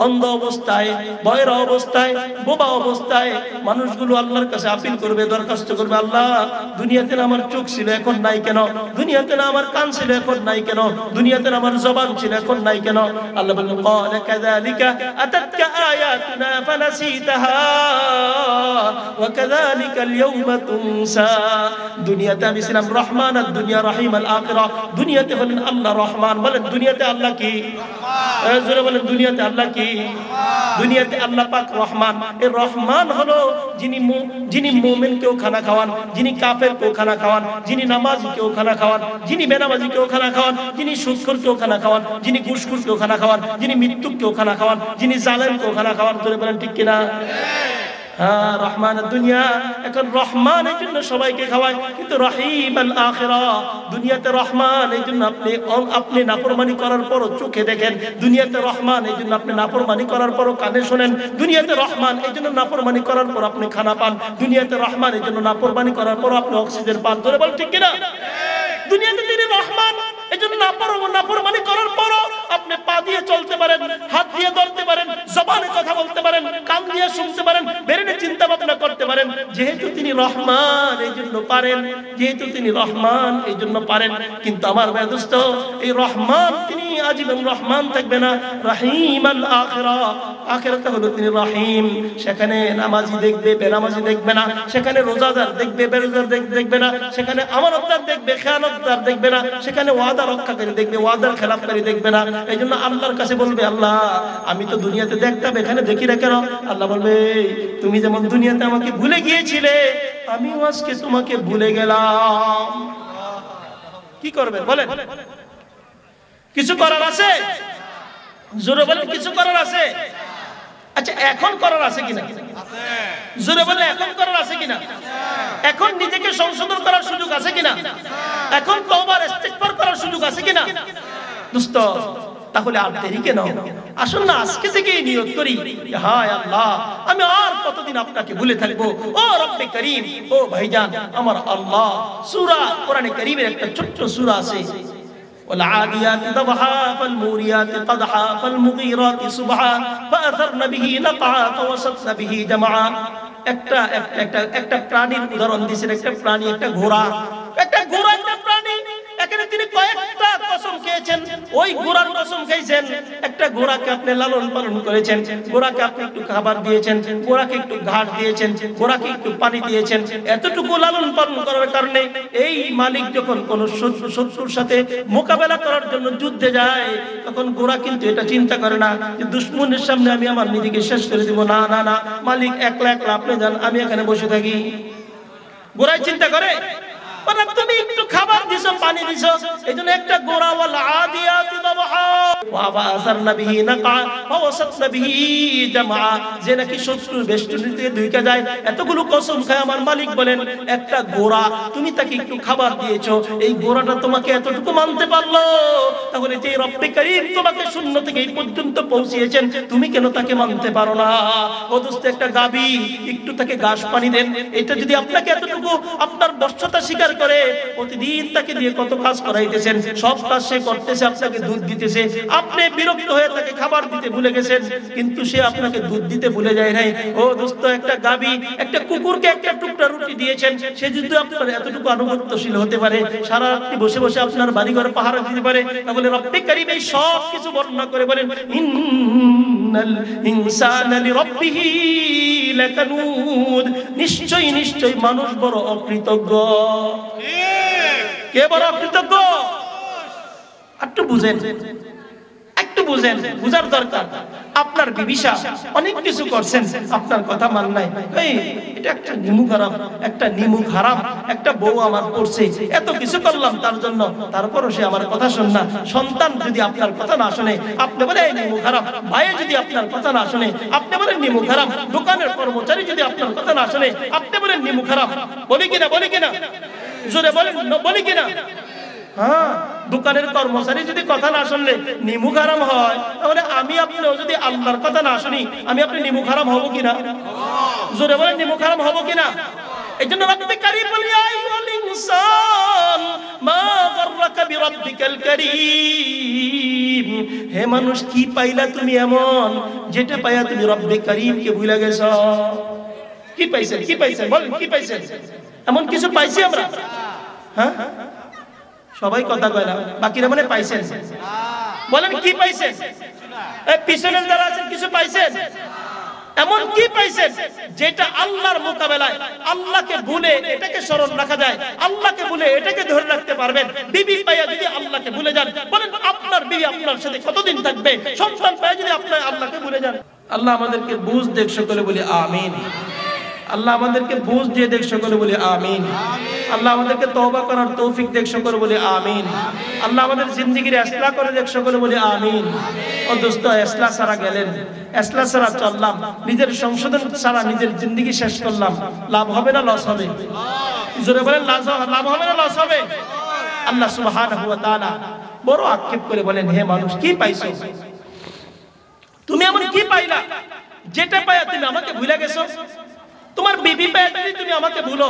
অন্ধ অবস্থায়, বয়রা অবস্থায়, বোবা অবস্থায়। মানুষগুলো আল্লাহর কাছে আপিল করবে, দরখাস্ত করবে, আল্লাহ দুনিয়াতে আমার চোখ ছিল, এখন নাই কেন? দুনিয়াতে আমার কান ছিল, এখন নাই কেন? দুনিয়াতে আমার জবান ছিল, এখন নাই কেন? আল্লাহ বলেন, ক্বালা কাযালিকা আতাতকা আয়াতুনা ফানাসিতাহা ওয়া কাযালিকাল ইয়াওমা তুনসা। দুনিয়াতে আমি ছিলাম রহমান, আর দুনিয়া রহিম, আল আখিরা দুনিয়াতে হলেন আল্লাহ রহমান। বলেন, দুনিয়াতে আল্লাহ কি? জোরে বলেন, দুনিয়াতে আল্লাহ কি? দুনিয়াতে আল্লাহ পাক রহমান। এই রহমান হলো যিনি মুমিনকেও খানা খাওয়ান, যিনি কাফেরকেও খানা খাওয়ান, যিনি নামাজীকেও খানা খাওয়ান, যিনি বেনামাজীকেও খানা খাওয়ান, যিনি সুদখোরকেও খানা খাওয়ান, যিনি ঘুষখোরকেও খানা খাওয়ান, যিনি মৃত্যুককেও খানা খাওয়ান, যিনি জালেমকেও খানা খাওয়ান। জোরে বলেন, ঠিক কিনা? হ্যাঁ, রহমান দুনিয়া। এখন রহমান এই জন্য সবাইকে খাওয়ায়, কিন্তু রহিম আল আখিরা। দুনিয়াতে রহমান এই জন্য আপনি নাফরমানি করার পরও চোখে দেখেন। দুনিয়াতে রহমান এই জন্য আপনি নাফরমানি করার পরও কানে শোনেন। দুনিয়াতে রহমান এই জন্য নাফরমানি করার পর আপনি খানা পান। দুনিয়াতে রহমান এই জন্য নাফরমানি করার পর আপনি অক্সিজেন পান। ধরে বল, ঠিক কিনা? দুনিয়াতে তিনি রহমান, এই জন্য নাফরমানি করার পরও আপনি পা দিয়ে চলতে পারেন, হাত দিয়ে ধরতে পারেন, জবানে কথা বলতে পারেন, কান দিয়ে শুনতে পারেন, ব্রেনে চিন্তা ভাবনা করতে পারেন। যেহেতু তিনি রহমান এই জন্য পারেন, যেহেতু তিনি রহমান এই জন্য পারেন। কিন্তু আমার ভাই দোস্ত, এই রহমান তিনি আজীবন রহমান থাকবে না, রাহিমান আখিরা, আখিরাতে হলো তিনি রহিম। সেখানে নামাজি দেখবে, বেনামাজি দেখবে না, সেখানে রোজাদার দেখবে, বেরোজাদার দেখবে না, সেখানে আমানতদার দেখবে, খেয়ানতদার দেখবে না, সেখানে ওয়াদা রক্ষাকারী দেখবে, ওয়াদার খেলাফকারী দেখবে না। এই জন্য আল্লাহর কাছে বলবে, আল্লাহ আমি তো দুনিয়াতে দেখতাম, এখানে দেখি না কেন? আল্লাহ বলবে, তুমি যেমন দুনিয়াতে আমাকে ভুলে গিয়েছিলে, আমিও আজকে তোমাকে ভুলে গেলাম। কি করবেন বলেন? কিছু করার আছে? জোরে বলেন, কিছু করার আছে? আচ্ছা, এখন করার আছে কিনা? জোরে বলে, এখন করার আছে কিনা? এখন নিজেকে সংশোধন করার সুযোগ আছে কিনা? এখন তওবার ইস্তিগফার করার সুযোগ আছে কিনা? দোস্ত, তাহলে আর দেরি কেন? আসুন না আজকে থেকেই নিয়ত করি, হায় আল্লাহ আমি আর কতদিন আপনাকে ভুলে থাকবো। ও রব্বে করিম, ও ভাইজান আমার আল্লাহ, সূরা কোরআনে কারীমের একটা ছোট্ট সূরা আছে, والعاديات ضبحا فالموريات قدحا فالمغيرات صبحا فأثرن به نقعا فوسطن به جمعا। একটা প্রাণীর উদাহরণ দিয়েছেন, একটা প্রাণী, একটা ঘোড়া, একটা প্রাণী। এখানে তিনি কয়েকটা কসম খেয়েছেন, ওই ঘোড়ার কসম খেয়েছেন। একটা ঘোড়াকে আপনি লালন পালন করেছেন, ঘোড়াকে আপনি একটু খাবার দিয়েছেন, ঘোড়াকে একটু ঘাস দিয়েছেন, ঘোড়াকে একটু পানি দিয়েছেন। এতটুকু লালন পালন করার কারণে এই মালিক যখন কোন শত্রুর সাথে মোকাবেলা করার জন্য যুদ্ধে যায়, তখন ঘোড়া কিন্তু এটা চিন্তা করে না যে দুশমনের সামনে আমি আমার নিজেকে শেষ করে দিব। না না না, মালিক একলা একলা আপনি যান, আমি এখানে বসে থাকি। ঘোড়ায় চিন্তা করে, তুমি একটু খাবার দিছো, পানি দিছো, এইজন্য একটা ঘোড়া ওয়াল আদিয়াতি দাবহা ওয়া বাসারনা বিহি নাকা ওয়া ওয়াসাতনা বিহি জামা, যে নাকি শত্রু বেষ্টনীতে ঢুকে যায়। এতগুলো কসম খায় আমার মালিক বলেন, একটা ঘোড়া তুমি তাকে একটু খাবার দিয়েছো, এই ঘোড়াটা তোমাকে এতটুকু মানতে পারলো, তাহলে যে রব্বে করিম তোমাকে শূন্য থেকে এই পর্যন্ত পৌঁছিয়েছেন, তুমি কেন তাকে মানতে পারো না? ও দোস্ত, একটা গাবি, একটু তাকে ঘাস পানি দেন। এটা যদি আপনাকে এতটুকু আপনার বর্ষতা স্বীকার করে, প্রতিদিন তাকে দিয়ে কত কাজ করাইতেছেন, সব কাজ সে করতেছে, আপনাকে দুধ দিতেছে, আপনি বিরক্ত হয়ে তাকে খাবার দিতে ভুলে গেছেন, কিন্তু সে আপনাকে দুধ দিতে ভুলে যায় নাই। ও দোস্ত, একটা গাবি, একটা কুকুরকে একটা টুকরা রুটি দিয়েছেন, সে যদি আপনার এতটুকু আনুগত্যশীল হতে পারে, সারা রাত্রি বসে বসে আপনার বাড়িঘর পাহারা দিতে পারে, তাহলে রব্বে কারীম এই সব কিছু বর্ণনা করে বলেন, ইন্নাল ইনসানা লিরাব্বিহি লাকানুদ, নিশ্চয়ই নিশ্চয়ই মানুষ বড় অকৃতজ্ঞ। কে বড় অকৃতজ্ঞ? একটু বুঝেন, একটু বুঝেন, বুঝার দরকার। আপনার বিবিসা অনেক কিছু করছেন, আপনার কথা মান নাই, এটা একটা নিমুখ হারাম, একটা নিমুখ হারাম, একটা বউ আমার করছে, এত কিছু করলাম তার জন্য, তারপরও সে আমার কথা শোন না। সন্তান যদি আপনার কথা না শোনে, আপনি বলেন এই নিমুখ হারাম। ভাই যদি আপনার কথা না শোনে, আপনি বলেন নিমুখ হারাম। দোকানের কর্মচারী যদি আপনার কথা না শোনে, আপনি বলেন নিমুখ হারাম। বলি কিনা, বলি কিনা, জোরে বলেন, বলি কিনা? হ্যাঁ, দোকানের কর্মচারী যদি কথা না শুনলে নিমুখ হারাম হয়, তাহলে আমি আপনিও যদি আল্লাহর কথা না শুনি, আমি আপনি নিমুখ হারাম হব কিনা? জোরে বলেন, নিমুখ হারাম হব কিনা? এই জন্য রব্বে কারীম বলে, ইয়া আইয়ুহাল ইনসান মা গাররাকা বিরাব্বিকাল কারীম, হে মানুষ কি পাইলা তুমি এমন, যেটা পাইয়া তুমি রব্বে কারীমকে ভুলে গেছো? কি পাইছেন, কি পাইছেন বলেন, কি পাইছেন? এমন কিছু পাইছি আমরা? হ্যাঁ, সবাই কথা কয় না, বাকিরা মানে পাইছেন। বলেন কি পাইছেন? এই পিছনের যারা আছেন কিছু পাইছেন? এমন কি পাইছেন যেটা আল্লাহর মোকাবেলায় আল্লাহকে ভুলে এটাকে স্মরণ রাখা যায়, আল্লাহকে ভুলে এটাকে ধরে রাখতে পারবেন? বিবি পাইয়া যদি আল্লাহকে ভুলে যান, বলেন আপনার বিবি আপনার সাথে কতদিন থাকবে? সন্তান পাইয়া যদি আপনি আল্লাহকে ভুলে যান। আল্লাহ আমাদেরকে বুঝ দেখ, সকলে বলি আমিন। আল্লাহ আমাদেরকে বুঝ দিয়ে দেখ, সকলে বলি আমিন। আল্লাহ আমাদেরকে তওবা করার তৌফিক দেখ, সকলে বলি আমিন। আল্লাহ আমাদের জিন্দেগির ইসলাহ করে দেখ, সকলে বলি আমিন। ও দোস্ত, ইসলাহ ছাড়া গেলেন, ইসলাহ ছাড়া চললাম, নিজের সংশোধন ছাড়া নিজের জিন্দেগি শেষ করলাম, লাভ হবে না লস হবে? জোরে বলেন, লাভ হবে না লস হবে? আল্লাহ সুবহানাহু ওয়া তাআলা বড় আক্ষেপ করে বলেন, হে মানুষ কি পাইছো? তুমি এমন কি পাইলা যেটা পাইয়া তুমি আমাকে ভুলে গেছো? তোমার বিবি পাইয়া যদি তুমি আমাকে ভুলো,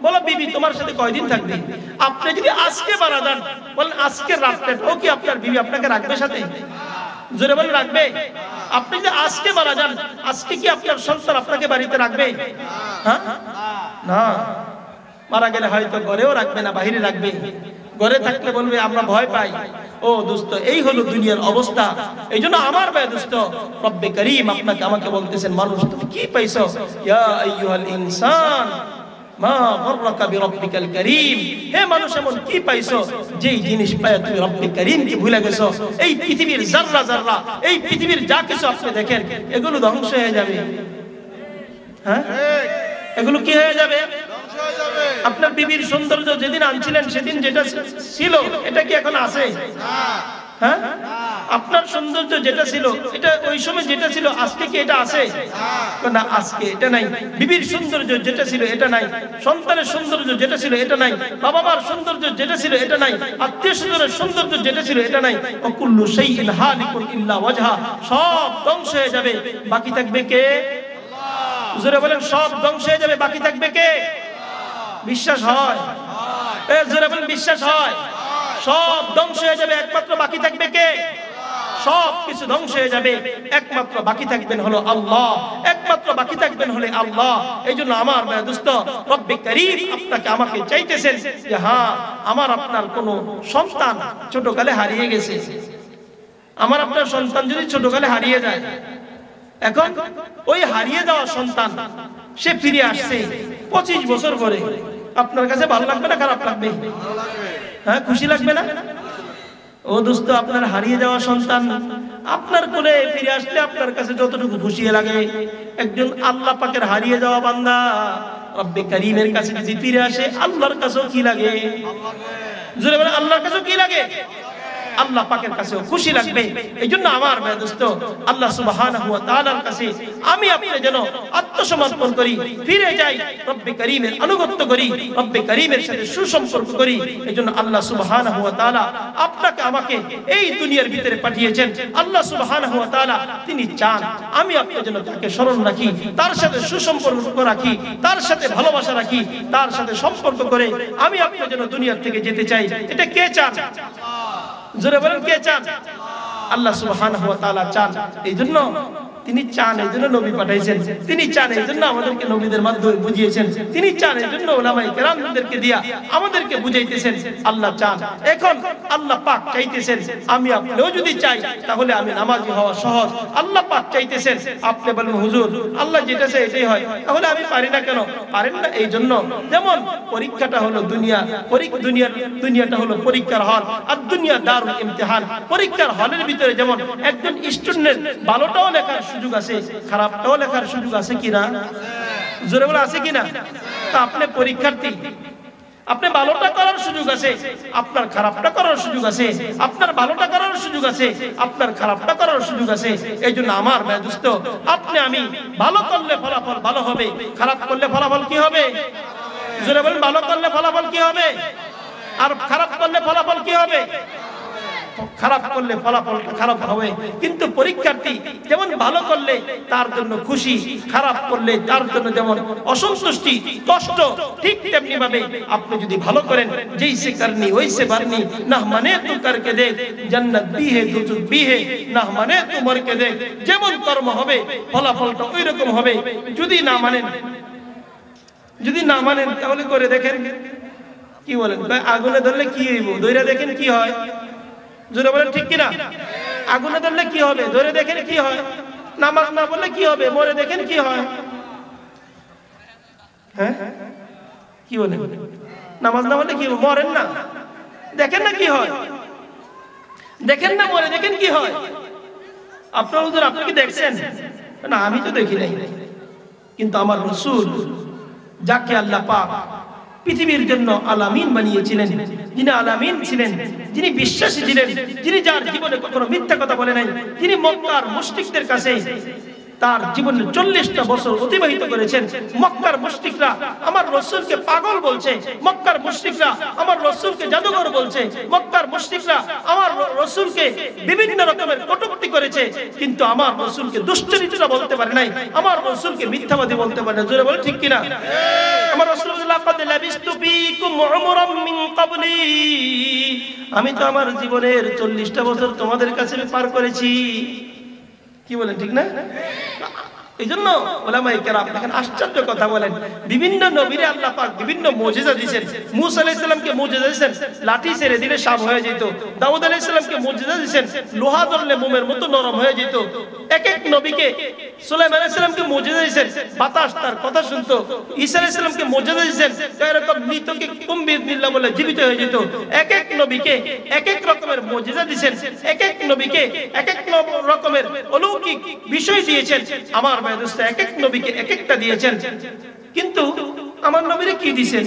বলো বিবি তোমার সাথে কয়দিন থাকবে? আপনি যদি আজকে মারা যান, বলেন আজকে রাতটাও কি আপনার বিবি আপনাকে রাখবে সাথে? জোরে বলেন, রাখবে? আপনি যদি আজকে মারা যান, আজকে কি আপনার সন্তান আপনাকে বাড়িতে রাখবে? হ্যাঁ, না। মারা গেলে হয়তো ঘরেও রাখবে না, বাহিরে রাখবে। ঘরে থাকলে বলবে আমরা ভয় পাই। ও দোস্ত, এই হলো দুনিয়ার অবস্থা। এই জন্য আমার ভাই দোস্ত, রব্বে করিম আপনাকে আমাকে বলতেছেন, মানুষ তুমি কি পাইছো? ইয়া আইয়ুহাল ইনসান মা গররাকা বিরব্বিকাল কারীম, হে মানুষ এমন কি পাইছো যেই জিনিস পায় তুমি রব্বে করিমকে ভুলে গেছো? এই পৃথিবীর জাররা জাররা, এই পৃথিবীর যা কিছু আপনি দেখেন এগুলো ধ্বংস হয়ে যাবে। হ্যাঁ, এগুলো কি হয়ে যাবে? আপনার বিবির সৌন্দর্য যেদিন আনছিলেন সেদিন যেটা ছিল এটা কি এখন আছে? হ্যাঁ, আপনার সৌন্দর্য যেটা ছিল এটা ওই সময় যেটা ছিল আজকে কি এটা আছে? না, আজকে এটা নাই। বিবির সৌন্দর্য যেটা ছিল এটা নাই, সন্তানের সৌন্দর্য যেটা ছিল এটা নাই, বাবা মার সৌন্দর্য যেটা ছিল এটা নাই, আত্মীয় স্বজনের সৌন্দর্য যেটা ছিল এটা নাই। কুল্লু শাইইন হালিকুন ইল্লা ওয়াজহা, সব ধ্বংস হয়ে যাবে, বাকি থাকবে কে? আল্লাহ। জোরে বলেন, সব ধ্বংস হয়ে যাবে, বাকি থাকবে কে? বিশ্বাস হয়? জোরে বলেন, বিশ্বাস হয়? সব ধ্বংস হয়ে যাবে, একমাত্র বাকি থাকবে কে? সব কিছু ধ্বংস হয়ে যাবে, একমাত্র বাকি থাকবেন হলো আল্লাহ, একমাত্র বাকি থাকবেন হলে আল্লাহ। এই জন্য আমার ভাই দোস্ত, রব্বে করিম আপনাকে আমাকে চাইতেছেন যে হ্যাঁ, আমার আপনার কোন সন্তান ছোটকালে হারিয়ে গেছে, আমার আপনার সন্তান যদি ছোটকালে হারিয়ে যায়, এখন ওই হারিয়ে যাওয়া সন্তান সে ফিরে আসছে 25 বছর পরে, আপনার কাছে ভালো লাগবে না খারাপ লাগবে? হ্যাঁ, খুশি লাগবে না? ও দোস্ত, আপনার হারিয়ে যাওয়া সন্তান আপনার কোলে ফিরে আসলে আপনার কাছে যতটুকু খুশি লাগে, একজন আল্লাহ পাকের হারিয়ে যাওয়া বান্দা রব্বে করিমের কাছে যদি ফিরে আসে, আল্লাহর কাছেও কি লাগে? জোরে বলে, আল্লাহর কাছেও কি লাগে? আল্লাহ পাকের কাছেও খুশি লাগবে। এই জন্য আমার ভাই দোস্ত, আল্লাহ সুবহানাহু ওয়া তাআলার কাছে আমি আপনি যেন আত্মসমর্পণ করি, ফিরে যাই, রব্বে করিমের আনুগত্য করি, রব্বে করিমের সাথে সুসম্পর্ক করি। এই জন্য আল্লাহ সুবহানাহু ওয়া তাআলা আপনাকে আমাকে এই দুনিয়ার ভিতরে পাঠিয়েছেন। আল্লাহ সুবহানাহু ওয়া তাআলা তিনি চান আমি আপনি যেন তাকে স্মরণ রাখি, তার সাথে সুসম্পর্ক রাখি, তার সাথে ভালোবাসা রাখি, তার সাথে সম্পর্ক করে আমি আপনি যেন দুনিয়া থেকে যেতে চাই। এটা কে চান? জোরে বলেন, কে চান? আল্লাহ সুবহানাহু ওয়া তাআলা চান। এই জন্য তিনি চান, এই জন্য নবী পাঠাইছেন। তিনি চান, এই জন্য আমাদেরকে নবীদের মাধ্যমে বুঝিয়েছেন। তিনি চান, এই জন্য উলামায়ে কেরামদেরকে দিয়া আমাদেরকে বুঝাইতেছেন। আল্লাহ চান। এখন আল্লাহ পাক চাইতেছেন আমি আপনিও যদি চাই তাহলে আমি নামাজি হওয়া সহজ। আল্লাহ পাক চাইতেছেন, আপনি বলেন হুজুর আল্লাহ যেটা চায় এটাই হয়, তাহলে আমি পারি না কেন? পারেন না এই জন্য, যেমন পরীক্ষাটা হলো দুনিয়া, দুনিয়াটা হলো পরীক্ষার হল, আর দুনিয়া দারুল ইমতিহান। পরীক্ষার হলের ভিতরে যেমন একজন স্টুডেন্টের ভালোটাও লেখার সুযোগ আছে, খারাপটাও লেখার সুযোগ আছে কিনা? জোরে বলে, আছে কিনা? তা আপনি পরীক্ষার্থী, আপনি ভালোটা করার সুযোগ আছে, আপনার খারাপটা করার সুযোগ আছে, আপনার ভালোটা করার সুযোগ আছে, আপনার খারাপটা করার সুযোগ আছে। এই জন্য আমার ভাই দোস্ত, আপনি আমি ভালো করলে ফলাফল ভালো হবে, খারাপ করলে ফলাফল কি হবে? জোরে বলেন, ভালো করলে ফলাফল কি হবে? আর খারাপ করলে ফলাফল কি হবে? খারাপ করলে ফলাফলটা খারাপ হবে। কিন্তু পরীক্ষার্থী যেমন ভালো করলে তার জন্য খুশি, খারাপ করলে তার জন্য যেমন অসন্তুষ্টি, কষ্ট, ঠিক তেমনি ভাবে আপনি যদি ভালো করেন, যেইসে করনি ওইসে বারনি, না মানে তু করকে দেখ, জান্নাত भी है দুজক भी है, না মানে তু মর কে দেখ। যেমন কর্ম হবে ফলাফলটা ওই রকম হবে। যদি না মানেন তাহলে করে দেখেন, কি বলেন? আগুনে ধরলে কি হইব, ধরে দেখেন কি হয়। জোরে বলেন, ঠিক কিনা? আগুনে ধরলে কি হবে, ধরে দেখেন কি হয়। নামাজ না বললে কি হবে, মরে দেখেন কি হয়। হ্যাঁ, কি বলেন? নামাজ না বললে কি হবে, মরেন না, দেখেন না কি হয়। দেখেন না, মরে দেখেন কি হয়। আপনার হুজুর আপনি কি দেখছেন? না, আমি তো দেখি নাই। কিন্তু আমার রাসূল, যাকে আল্লাহ পাক পৃথিবীর জন্য আলামিন বানিয়েছিলেন, যিনি আলামিন ছিলেন, যিনি বিশ্বাসী ছিলেন, যিনি যার জীবনে কখনো মিথ্যা কথা বলে নাই, যিনি মক্কার মুশরিকদের কাছে তার জীবনে 40টা বছর অতিবাহিত করেছেন। মক্কার মুশরিকরা আমার রাসূলকে পাগল বলছে, মক্কার মুশরিকরা আমার রাসূলকে জাদুঘর বলছে, মক্কার মুশরিকরা আমার রাসূলকে বিভিন্ন রকমের কটূক্তি করেছে, কিন্তু আমার রাসূলকে দুশ্চরিত্র বলতে পারে নাই, আমার রাসূলকে মিথ্যাবাদী বলতে পারে না। জোরে বলে, ঠিক কিনা? আমার রাসূলুল্লাহ ক্বাদ লাবিস্তু ফীকুম উমরাম মিন ক্বাবলি, আমি তো আমার জীবনের 40টা বছর তোমাদের কাছে পার করেছি। কি বলেন, ঠিক না? এইজন্য উলামায়ে কেরাম দেখেন আশ্চর্য কথা বলেন, বিভিন্ন নবীরে আল্লাহ পাক বিভিন্ন মুজিজা দিয়েছেন। মূসা আলাইহিস সালামকে মুজিজা দিয়েছেন, লাঠি ছেড়ে দিলে সাপ হয়ে যেত। দাউদ আলাইহিস সালামকে মুজিজা দিয়েছেন, লোহা ধরলে মোমের মতো নরম হয়ে যেত। এক এক নবীকে, সুলাইমান আলাইহিস সালামকে মুজিজা দিয়েছেন, বাতাস তার কথা শুনতো। ঈসা আলাইহিস সালামকে মুজিজা দিয়েছেন, এরকম মৃতকে কুম্বিদিল্লাহ বলে জীবিত হয়ে যেত। এক এক নবীকে এক এক রকমের মুজিজা দিয়েছেন, এক এক নবীকে এক এক রকমের অলৌকিক বিষয় দিয়েছেন। আমার দোস্ত এক এক নবীকে এক একটা দিয়েছেন, কিন্তু আমার নবীরে কি দিয়েছেন?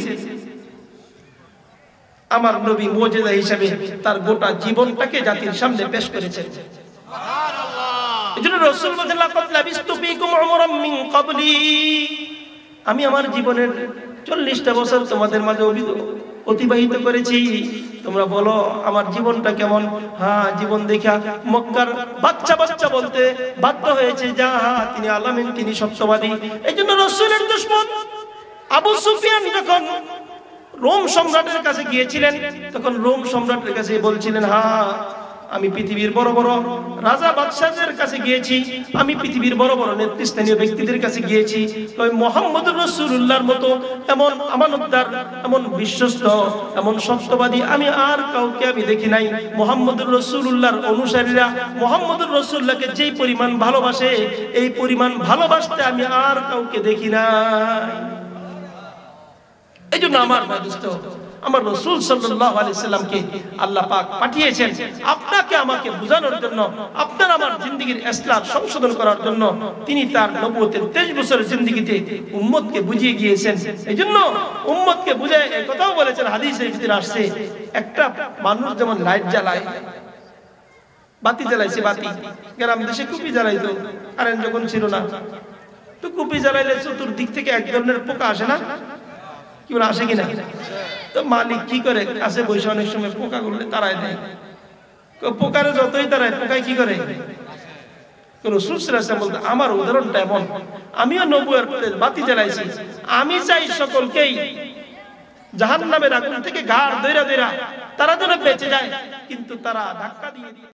আমার নবী মুজিজা হিসেবে তার গোটা জীবনটাকে জাতির সামনে পেশ করেছেন। সুবহানাল্লাহ। এজন্য রাসূল বলেন লাকাদ লাবিস্তু ফীকুম উমরাম মিন ক্বাবলি, আমি আমার জীবনের 40টা বছর তোমাদের মাঝে অতিবাহিত করেছি। তোমরা বলো আমার জীবনটা কেমন? হ্যাঁ, জীবন দেখা মক্কার বাচ্চা বাচ্চা বলতে বাধ্য হয়েছে যা তিনি আলামিন, তিনি সত্যবাদী। এইজন্য রাসূলের দুশমন আবু সুফিয়ান যখন রোম সম্রাটের কাছে গিয়েছিলেন, তখন রোম সম্রাটের কাছে বলছিলেন, হ্যাঁ আমি পৃথিবীর বড় বড় রাজা বাদশাহদের কাছে গিয়েছি, আমি পৃথিবীর বড় বড় নেতৃস্থানীয় ব্যক্তিদের কাছে গিয়েছি, তবে মুহাম্মদুর রাসূলুল্লাহর মতো এমন আমানতদার, এমন বিশ্বস্ত, এমন সত্যবাদী আমি আর কাউকে আমি দেখি নাই। মুহাম্মদুর রাসূলুল্লাহর অনুসারীরা মুহাম্মদুর রাসূলুল্লাহকে যেই পরিমাণ ভালোবাসে, এই পরিমাণ ভালোবাসতে আমি আর কাউকে দেখি নাই। এই জন্য আমার দোস্ত, আমার রাসূল সাল্লাল্লাহু আলাইহি সাল্লামকে আল্লাহ পাক পাঠিয়েছেন আপনাকে আমাকে বোঝানোর জন্য, আপনার আমার জিন্দেগীর ইসলাহ সংশোধন করার জন্য। তিনি তার নবুয়তের 23 বছরের জিন্দেগিতে উম্মতকে বুঝিয়ে গিয়েছেন। এইজন্য উম্মতকে বুঝায় এই কথাও বলেছেন, হাদিসের ভিতরে আসছে, একটা মানুষ যেমন লাইট জ্বালায়, বাতি জ্বালাইছে, বাতি গ্রাম দেশে কুপি জ্বালাইতো, কারেন্ট যখন ছিল না, তো কুপি জ্বালাইলে চতুর্দিক থেকে এক ধরনের পোকা আসে না? কি বলে, আসে কিনা? তো মালিক কি করে, কাছে বসে অনেক সময় পোকা করলে তারাই দেয়। পোকারে যতই তারাই, পোকায় কি করে? রাসূল সাল্লাল্লাহু আলাইহি ওয়াসাল্লাম বলতে আমার উদাহরণটা এমন, আমিও নবুয়তের বাতি জ্বালাইছি, আমি চাই সকলকেই জাহান্নামের আগুন থেকে ঘাড় ধইরা ধইরা তারা যেন বেঁচে যায়, কিন্তু তারা ধাক্কা দিয়ে